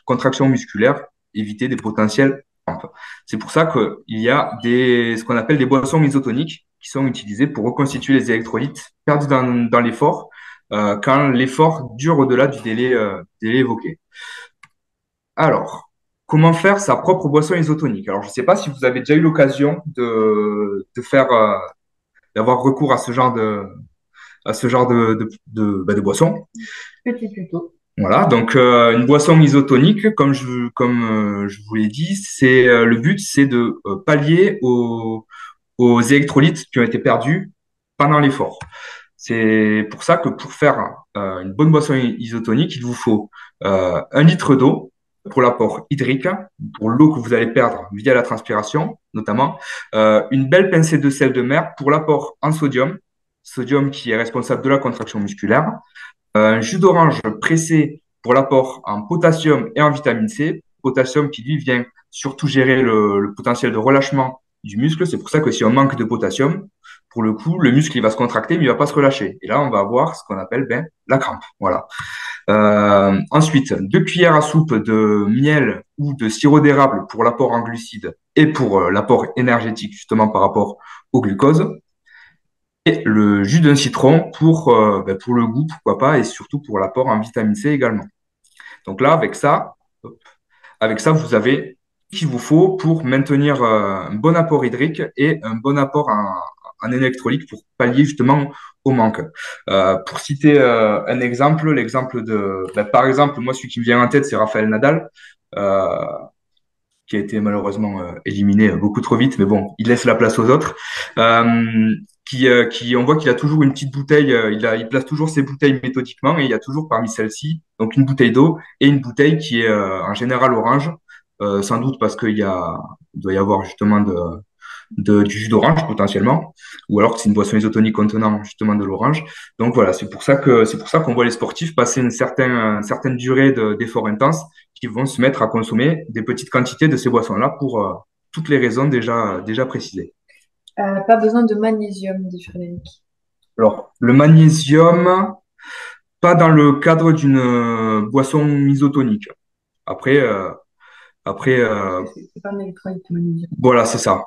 contraction musculaire, éviter des potentiels crampes. C'est pour ça qu'il y a ce qu'on appelle des boissons isotoniques qui sont utilisées pour reconstituer les électrolytes perdus dans l'effort quand l'effort dure au-delà du délai évoqué. Alors, comment faire sa propre boisson isotonique? Alors, je ne sais pas si vous avez déjà eu l'occasion d'avoir recours à ce genre de boisson. Petit tuto. Voilà, donc une boisson isotonique, je vous l'ai dit, le but, c'est de pallier aux électrolytes qui ont été perdus pendant l'effort. C'est pour ça que pour faire une bonne boisson isotonique, il vous faut 1 litre d'eau pour l'apport hydrique, pour l'eau que vous allez perdre via la transpiration notamment, une belle pincée de sel de mer pour l'apport en sodium qui est responsable de la contraction musculaire, un jus d'orange pressé pour l'apport en potassium et en vitamine C, potassium qui lui vient surtout gérer le potentiel de relâchement du muscle. C'est pour ça que si on manque de potassium, pour le coup, le muscle il va se contracter, mais il va pas se relâcher. Et là, on va avoir ce qu'on appelle la crampe. Voilà. Ensuite, 2 cuillères à soupe de miel ou de sirop d'érable pour l'apport en glucides et pour l'apport énergétique justement par rapport au glucose. Et le jus d'un citron pour le goût, pourquoi pas, et surtout pour l'apport en vitamine C également. Donc là, avec ça, vous avez ce qu'il vous faut pour maintenir un bon apport hydrique et un bon apport en électrolyte pour pallier justement au manque. Pour citer un exemple, par exemple, moi, celui qui me vient en tête, c'est Raphaël Nadal, qui a été malheureusement éliminé beaucoup trop vite, mais bon, il laisse la place aux autres. On voit qu'il a toujours une petite bouteille, il place toujours ses bouteilles méthodiquement et il y a toujours parmi celles-ci, donc une bouteille d'eau et une bouteille qui est en général orange, sans doute parce il doit y avoir justement du jus d'orange potentiellement, ou alors que c'est une boisson isotonique contenant justement de l'orange. Donc voilà, c'est pour ça qu'on voit les sportifs passer une certaine durée d'effort intense qui vont se mettre à consommer des petites quantités de ces boissons-là pour toutes les raisons déjà précisées. Pas besoin de magnésium, dit Frédéric. Alors, le magnésium, pas dans le cadre d'une boisson isotonique. Après, après C'est pas un électrolyte, le magnésium. voilà, c'est ça.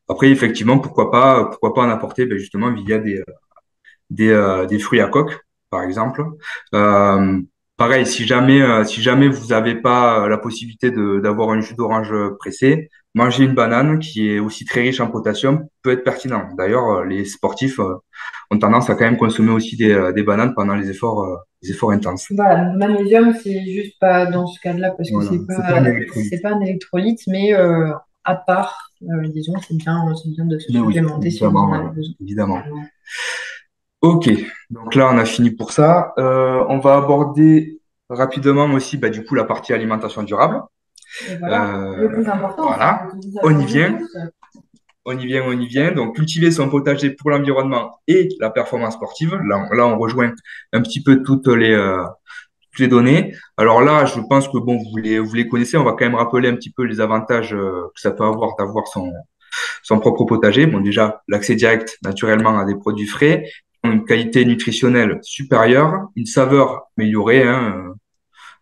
Après, effectivement, pourquoi pas en apporter ben, justement via des fruits à coque, par exemple. Euh, Pareil, si jamais vous n'avez pas la possibilité d'avoir un jus d'orange pressé, manger une banane qui est aussi très riche en potassium peut être pertinent. D'ailleurs, les sportifs ont tendance à quand même consommer aussi des bananes pendant les efforts intenses. Voilà, donc le magnésium, c'est juste pas dans ce cas-là parce que Voilà, c'est pas un c'est électrolyte. pas un électrolyte, mais à part, disons, c'est bien de se Mais oui, supplémenter si vous en évidemment, avez besoin. évidemment. Ok, donc là on a fini pour ça. On va aborder rapidement aussi bah, du coup la partie alimentation durable. Et voilà, le plus important, Voilà, c'est que vous on y attendiez vient, tous. on y vient, on y vient. Donc cultiver son potager pour l'environnement et la performance sportive. Là on rejoint un petit peu toutes les données. Alors là, je pense que bon, vous les connaissez. On va quand même rappeler un petit peu les avantages que ça peut avoir d'avoir son propre potager. Bon, déjà, l'accès direct naturellement à des produits frais, une qualité nutritionnelle supérieure, une saveur améliorée. Hein,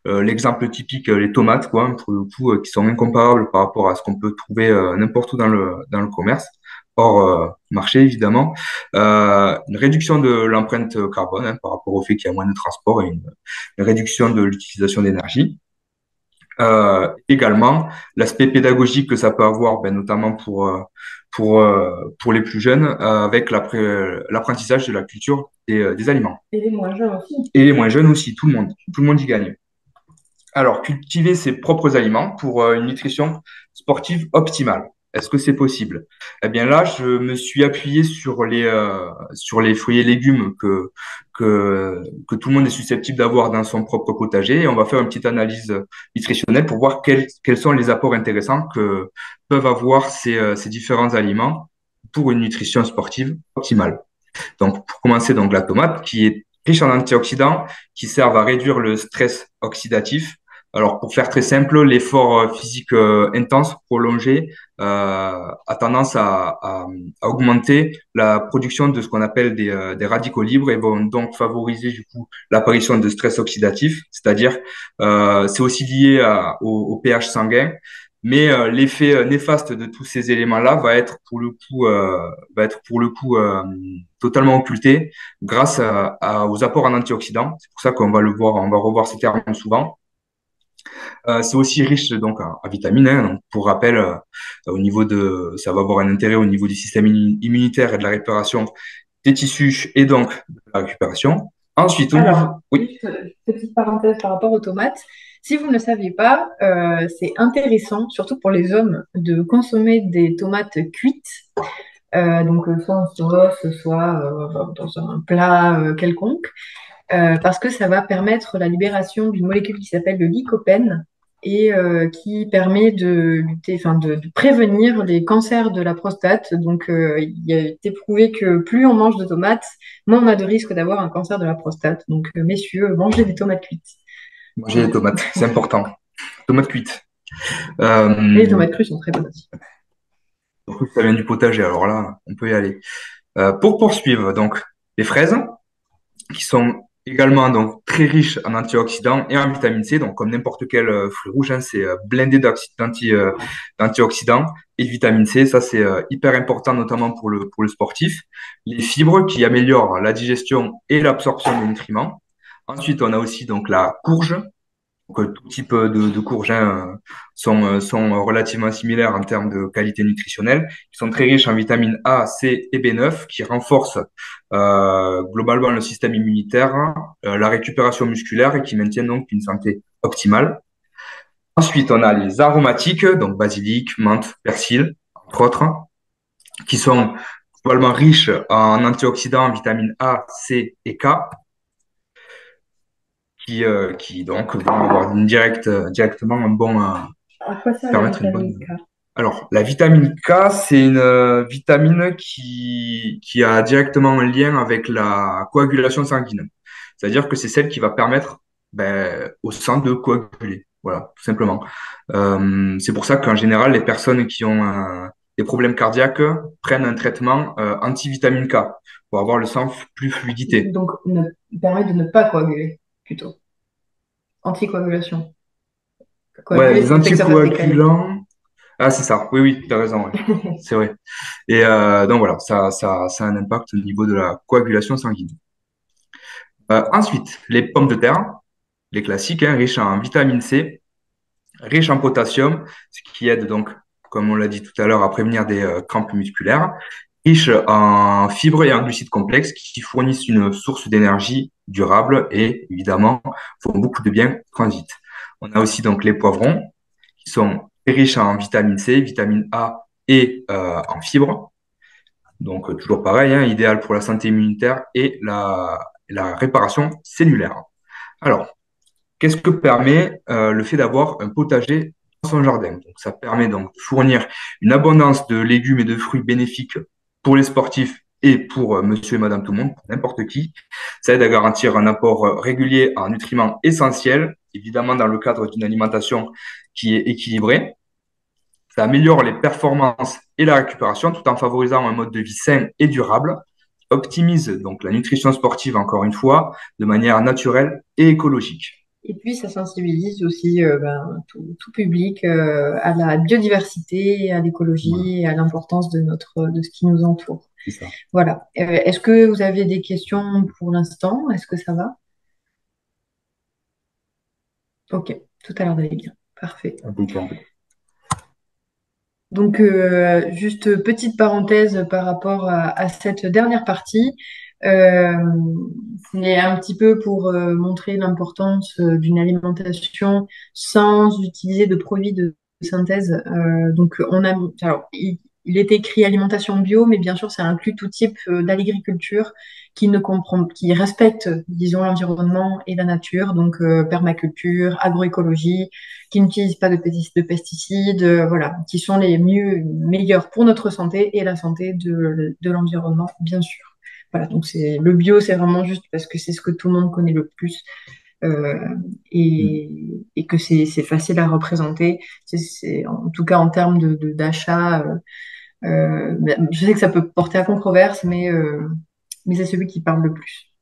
l'exemple typique, les tomates, quoi, hein, pour le coup, qui sont incomparables par rapport à ce qu'on peut trouver n'importe où dans le commerce, hors marché évidemment. Une réduction de l'empreinte carbone hein, par rapport au fait qu'il y a moins de transport et une réduction de l'utilisation d'énergie. Également, l'aspect pédagogique que ça peut avoir, ben, notamment pour les plus jeunes, avec l'apprentissage de la culture des aliments. Et les moins jeunes aussi. Et les moins jeunes aussi, tout le monde y gagne. Alors, cultiver ses propres aliments pour une nutrition sportive optimale. Est-ce que c'est possible? Eh bien là, je me suis appuyé sur les fruits et légumes que tout le monde est susceptible d'avoir dans son propre potager. Et on va faire une petite analyse nutritionnelle pour voir quels sont les apports intéressants que peuvent avoir ces différents aliments pour une nutrition sportive optimale. Donc, pour commencer, donc la tomate qui est riche en antioxydants qui servent à réduire le stress oxydatif. Alors, pour faire très simple, l'effort physique intense, prolongé, a tendance à augmenter la production de ce qu'on appelle des radicaux libres et vont donc favoriser du coup l'apparition de stress oxydatif, c'est-à-dire c'est aussi lié au pH sanguin, mais l'effet néfaste de tous ces éléments-là va être pour le coup totalement occulté grâce aux apports en antioxydants. C'est pour ça qu'on va le voir, on va revoir ces termes souvent. C'est aussi riche donc en vitamines. Hein. Donc, pour rappel, ça va avoir un intérêt au niveau du système immunitaire et de la réparation des tissus et donc de la récupération. Ensuite, Alors, oui. juste petite parenthèse par rapport aux tomates. Si vous ne le saviez pas, c'est intéressant, surtout pour les hommes, de consommer des tomates cuites. Donc, soit en sauce, soit dans un plat quelconque, parce que ça va permettre la libération d'une molécule qui s'appelle le lycopène et qui permet de lutter, enfin de prévenir les cancers de la prostate. Donc, il a été prouvé que plus on mange de tomates, moins on a de risque d'avoir un cancer de la prostate. Donc, messieurs, mangez des tomates cuites. Manger les tomates, c'est important. Tomates cuites. Et les tomates crues sont très bonnes aussi. Surtout que ça vient du potager, alors là, on peut y aller. Pour poursuivre, donc, les fraises, qui sont également donc très riches en antioxydants et en vitamine C, donc comme n'importe quel fruit rouge, hein, c'est blindé d'antioxydants et de vitamine C. Ça, c'est hyper important, notamment pour le sportif. Les fibres qui améliorent la digestion et l'absorption des nutriments. Ensuite, on a aussi donc la courge. Donc, tout type de courges hein, sont relativement similaires en termes de qualité nutritionnelle. Ils sont très riches en vitamines A, C et B9 qui renforcent globalement le système immunitaire, la récupération musculaire et qui maintiennent donc une santé optimale. Ensuite, on a les aromatiques, donc basilic, menthe, persil, entre autres, qui sont globalement riches en antioxydants, vitamines A, C et K qui donc vont avoir directement un bon À quoi sert la permettre une bonne. vitamine K? Alors, la vitamine K, c'est une vitamine qui a directement un lien avec la coagulation sanguine. C'est-à-dire que c'est celle qui va permettre ben, au sang de coaguler. Voilà, tout simplement. C'est pour ça qu'en général, les personnes des problèmes cardiaques prennent un traitement anti-vitamine K pour avoir le sang plus fluidité. Donc, permet de ne pas coaguler, plutôt. Anticoagulation. Ouais, Coaguler, les ça fait que ça fasse des caillots. anticoagulants. Ah, c'est ça. Oui, oui, tu as raison. Ouais. C'est vrai. Et donc voilà, ça a un impact au niveau de la coagulation sanguine. Ensuite, les pommes de terre, les classiques, hein, riches en vitamine C, riches en potassium, ce qui aide donc, comme on l'a dit tout à l'heure, à prévenir des crampes musculaires, riches en fibres et en glucides complexes qui fournissent une source d'énergie durable et évidemment font beaucoup de bien au transit. On a aussi donc les poivrons qui sont très riches en vitamine C, vitamine A et en fibres. Donc toujours pareil, hein, idéal pour la santé immunitaire et la réparation cellulaire. Alors, qu'est-ce que permet le fait d'avoir un potager dans son jardin? Donc, ça permet donc de fournir une abondance de légumes et de fruits bénéfiques pour les sportifs et pour monsieur et madame tout le monde, pour n'importe qui. Ça aide à garantir un apport régulier en nutriments essentiels, évidemment dans le cadre d'une alimentation qui est équilibrée. Ça améliore les performances et la récupération tout en favorisant un mode de vie sain et durable. Optimise donc la nutrition sportive, encore une fois, de manière naturelle et écologique. Et puis, ça sensibilise aussi tout public à la biodiversité, à Voilà, l'écologie et à l'importance de ce qui nous entoure. c'est ça. Voilà. Est-ce que vous avez des questions pour l'instant? Est-ce que ça va? Ok, tout a l'air d'aller bien. Parfait. Impeccable. Donc, juste petite parenthèse par rapport à cette dernière partie. Euh, c'est un petit peu pour montrer l'importance d'une alimentation sans utiliser de produits de synthèse. Donc, alors, il est écrit alimentation bio, mais bien sûr, ça inclut tout type d'agriculture qui respecte, disons, l'environnement et la nature. Donc, permaculture, agroécologie, qui n'utilisent pas de pesticides, voilà, qui sont les meilleurs pour notre santé et la santé de l'environnement, bien sûr. Voilà, donc le bio, c'est vraiment juste parce que c'est ce que tout le monde connaît le plus euh, et que c'est facile à représenter. En tout cas en termes d'achat. Je sais que ça peut porter à controverse, mais c'est celui qui parle le plus.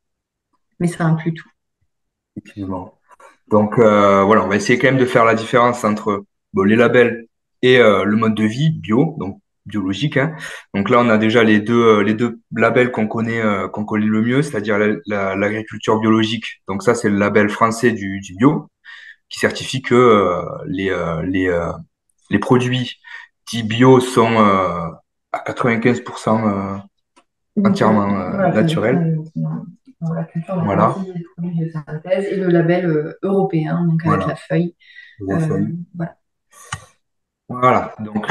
Mais ça inclut tout. Effectivement. Donc voilà, on va essayer quand même de faire la différence entre les labels et le mode de vie bio, donc biologique, hein. Donc là, on a déjà les deux labels qu'on connaît le mieux, c'est-à-dire l'agriculture biologique. Donc ça, c'est le label français du bio qui certifie que les produits dits bio sont à 95% entièrement Voilà, naturels. dans la culture, donc Voilà, anti-produits de synthèse et le label européen, donc avec la voilà. feuille. Voilà. Voilà. Voilà. Donc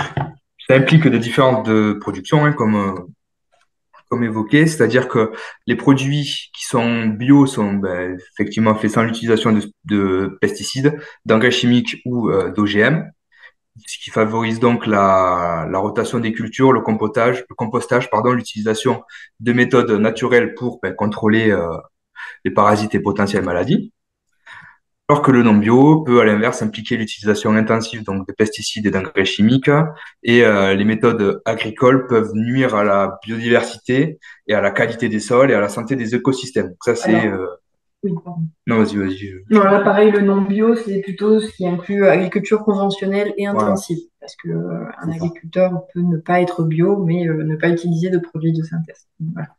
ça implique des différences de production, hein, comme évoqué, c'est-à-dire que les produits qui sont bio sont effectivement faits sans l'utilisation de pesticides, d'engrais chimiques ou d'OGM, ce qui favorise donc la rotation des cultures, le compostage, pardon, l'utilisation de méthodes naturelles pour contrôler les parasites et potentielles maladies. Alors que le non-bio peut, à l'inverse, impliquer l'utilisation intensive donc, de pesticides et d'engrais chimiques, et les méthodes agricoles peuvent nuire à la biodiversité et à la qualité des sols et à la santé des écosystèmes. Donc ça, c'est... Oui, pardon. Non, vas-y, vas-y. Non, là, pareil, le non-bio, c'est plutôt ce qui inclut agriculture conventionnelle et Voilà, intensive. Parce que un c'est ça. agriculteur peut ne pas être bio, mais ne pas utiliser de produits de synthèse. Voilà.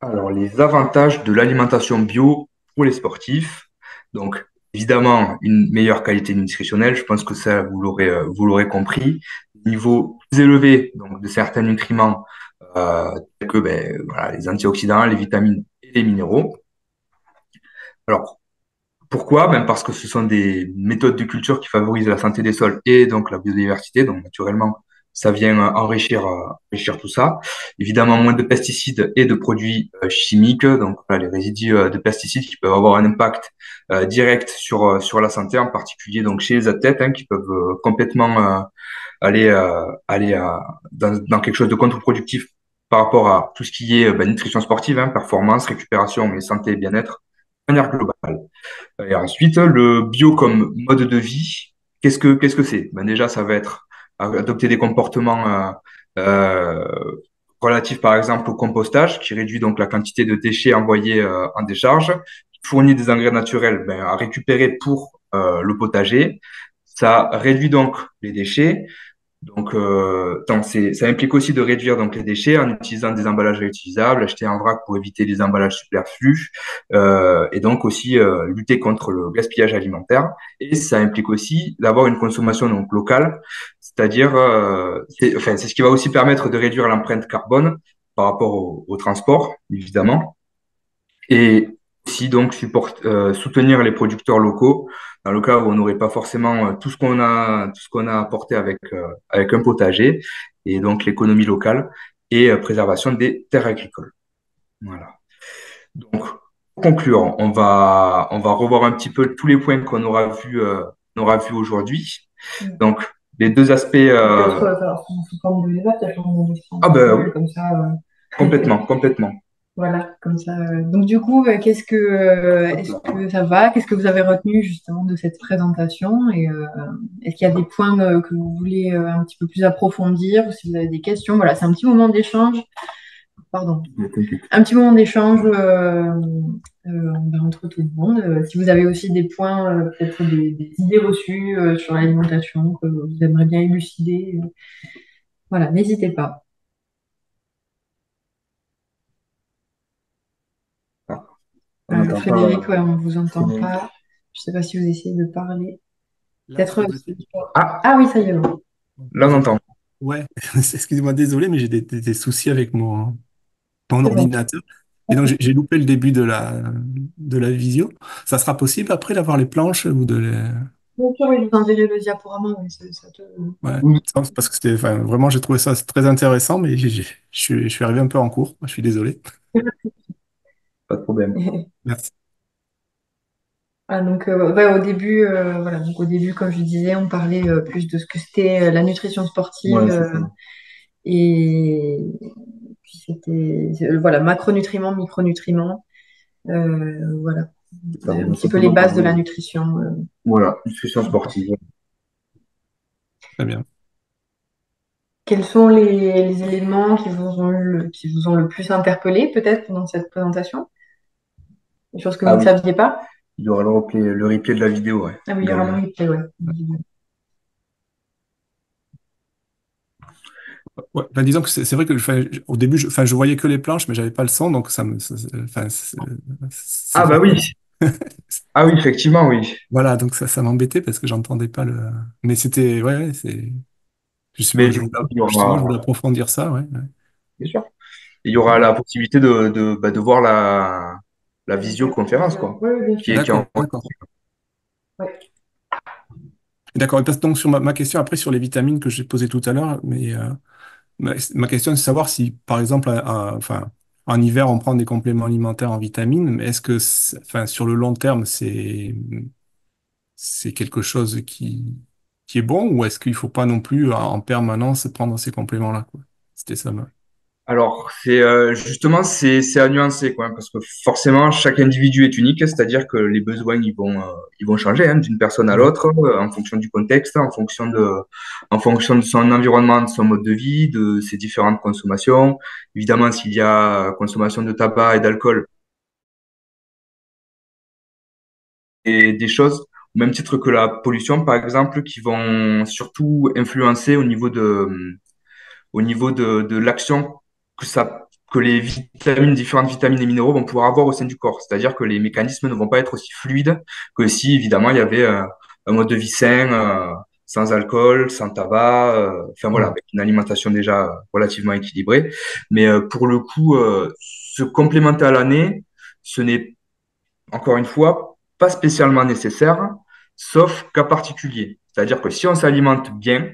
Alors, les avantages de l'alimentation bio pour les sportifs. Donc, évidemment, une meilleure qualité nutritionnelle. Je pense que ça, vous l'aurez compris. Niveau plus élevé, donc, de certains nutriments, tels que, voilà, les antioxydants, les vitamines et les minéraux. Alors, pourquoi? Parce que ce sont des méthodes de culture qui favorisent la santé des sols et donc la biodiversité. Donc, naturellement, ça vient enrichir tout ça. Évidemment, moins de pesticides et de produits chimiques. Donc, voilà, les résidus de pesticides qui peuvent avoir un impact direct sur la santé, en particulier donc chez les athlètes, hein, qui peuvent complètement aller dans quelque chose de contre-productif par rapport à tout ce qui est nutrition sportive, hein, performance, récupération et santé et bien-être de manière globale. Et ensuite, le bio comme mode de vie, qu'est-ce que c'est? Déjà, ça va être adopter des comportements relatifs, par exemple, au compostage, qui réduit donc la quantité de déchets envoyés en décharge, qui fournit des engrais naturels à récupérer pour le potager. Ça réduit donc les déchets. Donc ça implique aussi de réduire donc les déchets en utilisant des emballages réutilisables, acheter en vrac pour éviter les emballages superflus, et donc aussi lutter contre le gaspillage alimentaire. Et ça implique aussi d'avoir une consommation donc locale, c'est-à-dire, c'est ce qui va aussi permettre de réduire l'empreinte carbone par rapport au transport, évidemment, et aussi donc soutenir les producteurs locaux dans le cas où on n'aurait pas forcément tout ce qu'on a apporté avec un potager, et donc l'économie locale et préservation des terres agricoles. Voilà. Donc, pour conclure, on va revoir un petit peu tous les points on aura vu aujourd'hui. Donc, les deux aspects. Sous forme de débat, peut-être Ah ben, comme ça. complètement, complètement. Voilà, comme ça. Donc du coup, est-ce que ça va? Qu'est-ce que vous avez retenu justement de cette présentation? Et est-ce qu'il y a des points que vous voulez un petit peu plus approfondir ou si vous avez des questions? Voilà, c'est un petit moment d'échange. Pardon. Un petit moment d'échange entre tout le monde. Si vous avez aussi des points, peut-être des idées reçues sur l'alimentation que vous aimeriez bien élucider, voilà, n'hésitez pas. Frédéric, on ne vous entend pas. Je ne sais pas si vous essayez de parler. Là, Peut-être. Ah, oui, ça y est. là, on entend. Ouais, excusez-moi, désolé, mais j'ai des soucis avec mon ordinateur. Et donc, j'ai loupé le début de la visio. Ça sera possible après d'avoir les planches ou de les... Bien sûr, oui, je vous enverrai le diaporama. Oui, Ouais, Oui, parce que c'était, enfin, vraiment, j'ai trouvé ça très intéressant, mais je suis arrivé un peu en cours. Je suis désolé. pas de problème. Merci. Donc, au début, donc au début, comme je disais, on parlait plus de ce que c'était la nutrition sportive Ouais, c'est ça. et puis voilà, macronutriments, micronutriments, voilà, Ça un va petit peu les simplement bases de la parler. nutrition. Voilà, nutrition sportive. Très bien. Quels sont les éléments qui vous ont le plus interpellé, peut-être, pendant cette présentation? Des choses que vous Ah ne oui, saviez pas? il y aura le replay de la vidéo, ouais. Ah oui, il y aura le replay, ouais. Ouais, enfin, disons que c'est vrai que enfin, au début, je voyais que les planches, mais j'avais pas le son, donc enfin, c'est Ah bah oui, forcément. ah oui, effectivement, oui. Voilà, donc ça m'embêtait parce que j'entendais pas le. Mais c'était, ouais, Mais du coup, il y justement, je voulais aura, approfondir ça, ouais. Ouais. bien sûr, il y aura la possibilité de voir la visioconférence, quoi, Oui, bien sûr. qui est D'accord, en... d'accord. Ouais. D'accord. Et parce que donc sur ma question après sur les vitamines que j'ai posées tout à l'heure, mais ma question c'est de savoir si par exemple, enfin, en hiver on prend des compléments alimentaires en vitamines, mais est-ce que, enfin, sur le long terme c'est quelque chose qui est bon ou est-ce qu'il faut pas non plus en permanence prendre ces compléments-là, quoi. C'était ça. Alors, justement, c'est à nuancer, quoi, parce que forcément, chaque individu est unique, c'est-à-dire que les besoins, ils vont changer, hein, d'une personne à Ouais. l'autre, en fonction du contexte, en fonction de son environnement, de son mode de vie, de ses différentes consommations. Évidemment, s'il y a consommation de tabac et d'alcool, et des choses, au même titre que la pollution, par exemple, qui vont surtout influencer au niveau de l'action que les vitamines, différentes vitamines et minéraux vont pouvoir avoir au sein du corps. C'est-à-dire que les mécanismes ne vont pas être aussi fluides que si, évidemment, il y avait un mode de vie sain, sans alcool, sans tabac, enfin voilà, Ouais. avec une alimentation déjà relativement équilibrée. Mais pour le coup, se complémenter à l'année, ce n'est encore une fois, pas spécialement nécessaire, sauf cas particulier. C'est-à-dire que si on s'alimente bien,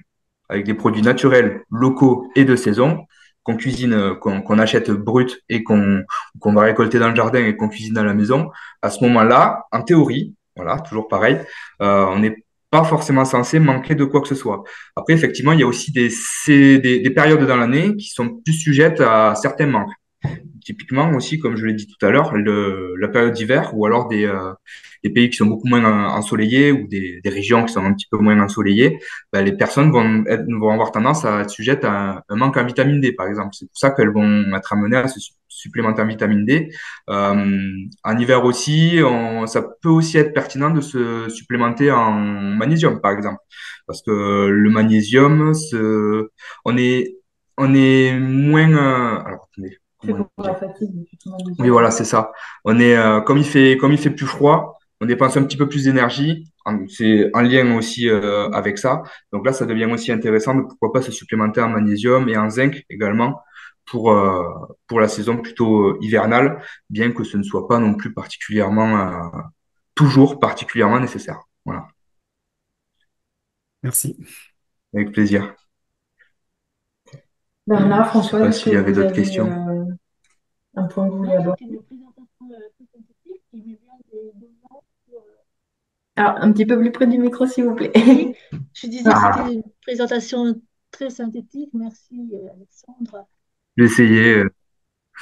avec des produits naturels, locaux et de saison, qu'on cuisine, qu'on achète brut et qu'on va récolter dans le jardin et qu'on cuisine à la maison, à ce moment-là, en théorie, voilà, toujours pareil, on n'est pas forcément censé manquer de quoi que ce soit. Après, effectivement, il y a aussi des périodes dans l'année qui sont plus sujettes à certains manques, typiquement aussi, comme je l'ai dit tout à l'heure, la période d'hiver ou alors des pays qui sont beaucoup moins ensoleillés ou des régions qui sont un petit peu moins ensoleillées, ben, les personnes vont avoir tendance à être sujettes à un manque en vitamine D, par exemple. C'est pour ça qu'elles vont être amenées à se supplémenter en vitamine D. En hiver aussi, ça peut aussi être pertinent de se supplémenter en magnésium, par exemple. Parce que le magnésium, on est, on est moins. Alors, attendez, C'est comment pour la dire? fatigue, effectivement, de Oui, voilà, c'est ça. On est, comme il fait plus froid, on dépense un petit peu plus d'énergie. C'est en lien aussi avec ça. Donc là, ça devient aussi intéressant de pourquoi pas se supplémenter en magnésium et en zinc également pour, euh, pour la saison plutôt hivernale, bien que ce ne soit pas non plus toujours particulièrement nécessaire. Voilà, Merci. avec plaisir. Bernard, Je sais François, pas est-ce que s'il y avait vous d'autres avez questions. un point que vous voulez Non, aborder? c'était une présentation très synthétique qui met bien des noms sur, Alors, un petit peu plus près du micro, s'il vous plaît. oui, je disais que Ah, c'était une présentation très synthétique. Merci, Alexandre. j'ai essayé.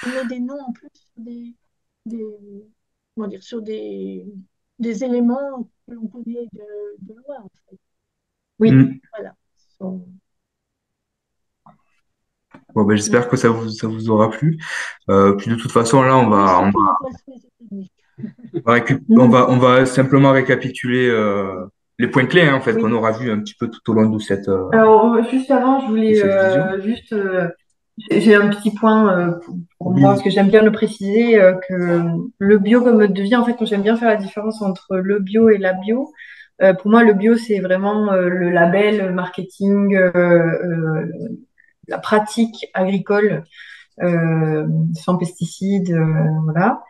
Il met des noms en plus sur des, comment dire, sur des éléments que l'on connaît de loin, en fait. Oui. Hmm. Voilà. Ce sont- Bon, ben, j'espère que ça vous aura plu. Puis de toute façon, là, Oui, surtout les poissons ésotériques. on va simplement récapituler les points clés, hein, en fait, qu'on Oui. aura vu un petit peu tout au long de cette, Alors, juste avant, je de voulais cette visio. juste. J'ai un petit point pour moi, Oui. parce que j'aime bien le préciser, que le bio comme mode de vie, en fait, moi, j'aime bien faire la différence entre le bio et la bio. Pour moi, le bio, c'est vraiment le label, le marketing, la pratique agricole sans pesticides, voilà.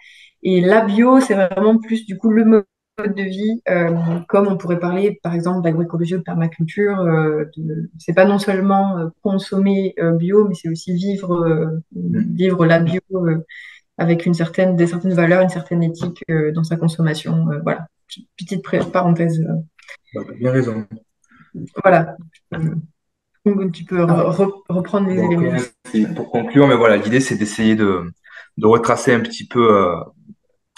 Et la bio, c'est vraiment plus du coup le mode de vie, comme on pourrait parler par exemple d'agroécologie ou de permaculture. C'est pas non seulement consommer bio, mais c'est aussi Mm. vivre la bio avec des certaines valeurs, une certaine éthique dans sa consommation. Voilà, petite parenthèse. Bah, t'as bien raison. Voilà. Donc, tu peux reprendre les Bon, après, éléments. c'est pour conclure, mais voilà, l'idée, c'est d'essayer de retracer un petit peu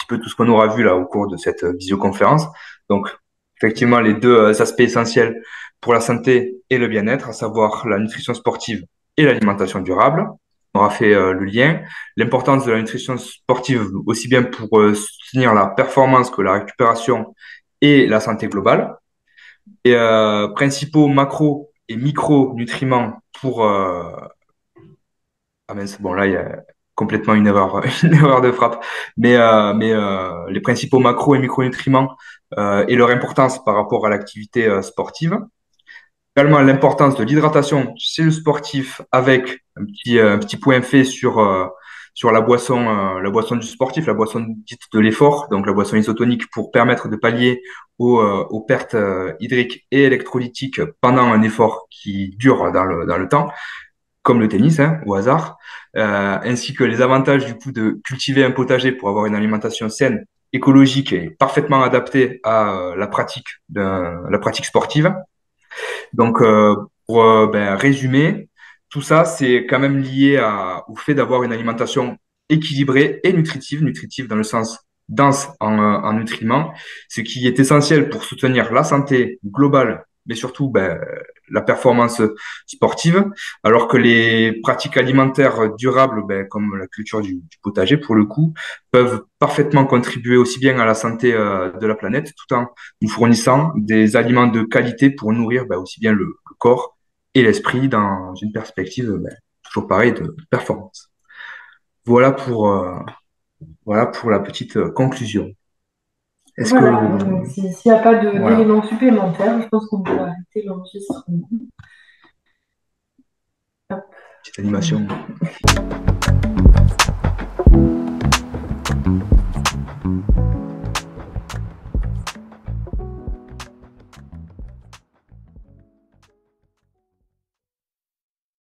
tout ce qu'on aura vu là au cours de cette visioconférence. Donc, effectivement, les deux aspects essentiels pour la santé et le bien-être, à savoir la nutrition sportive et l'alimentation durable. On aura fait le lien. L'importance de la nutrition sportive, aussi bien pour soutenir la performance que la récupération et la santé globale. Et principaux macro et micronutriments pour ah mince, bon là il y a complètement une erreur, une erreur de frappe. Mais les principaux macro et micronutriments et leur importance par rapport à l'activité sportive. Également l'importance de l'hydratation chez le sportif avec un petit point fait sur la boisson du sportif, la boisson dite de l'effort, donc la boisson isotonique pour permettre de pallier aux pertes hydriques et électrolytiques pendant un effort qui dure dans le temps comme le tennis, hein, au hasard, ainsi que les avantages du coup de cultiver un potager pour avoir une alimentation saine, écologique et parfaitement adaptée à la pratique sportive. Donc, pour résumer, tout ça, c'est quand même lié au fait d'avoir une alimentation équilibrée et nutritive dans le sens dense en nutriments, ce qui est essentiel pour soutenir la santé globale, mais surtout la performance sportive, alors que les pratiques alimentaires durables, comme la culture du potager pour le coup, peuvent parfaitement contribuer aussi bien à la santé de la planète, tout en nous fournissant des aliments de qualité pour nourrir aussi bien le corps et l'esprit dans une perspective toujours pareil de performance. Voilà pour la petite conclusion. Est-ce que Voilà, donc s'il n'y a pas voilà, d'éléments supplémentaires, je pense qu'on peut arrêter l'enregistrement. Hop. petite animation.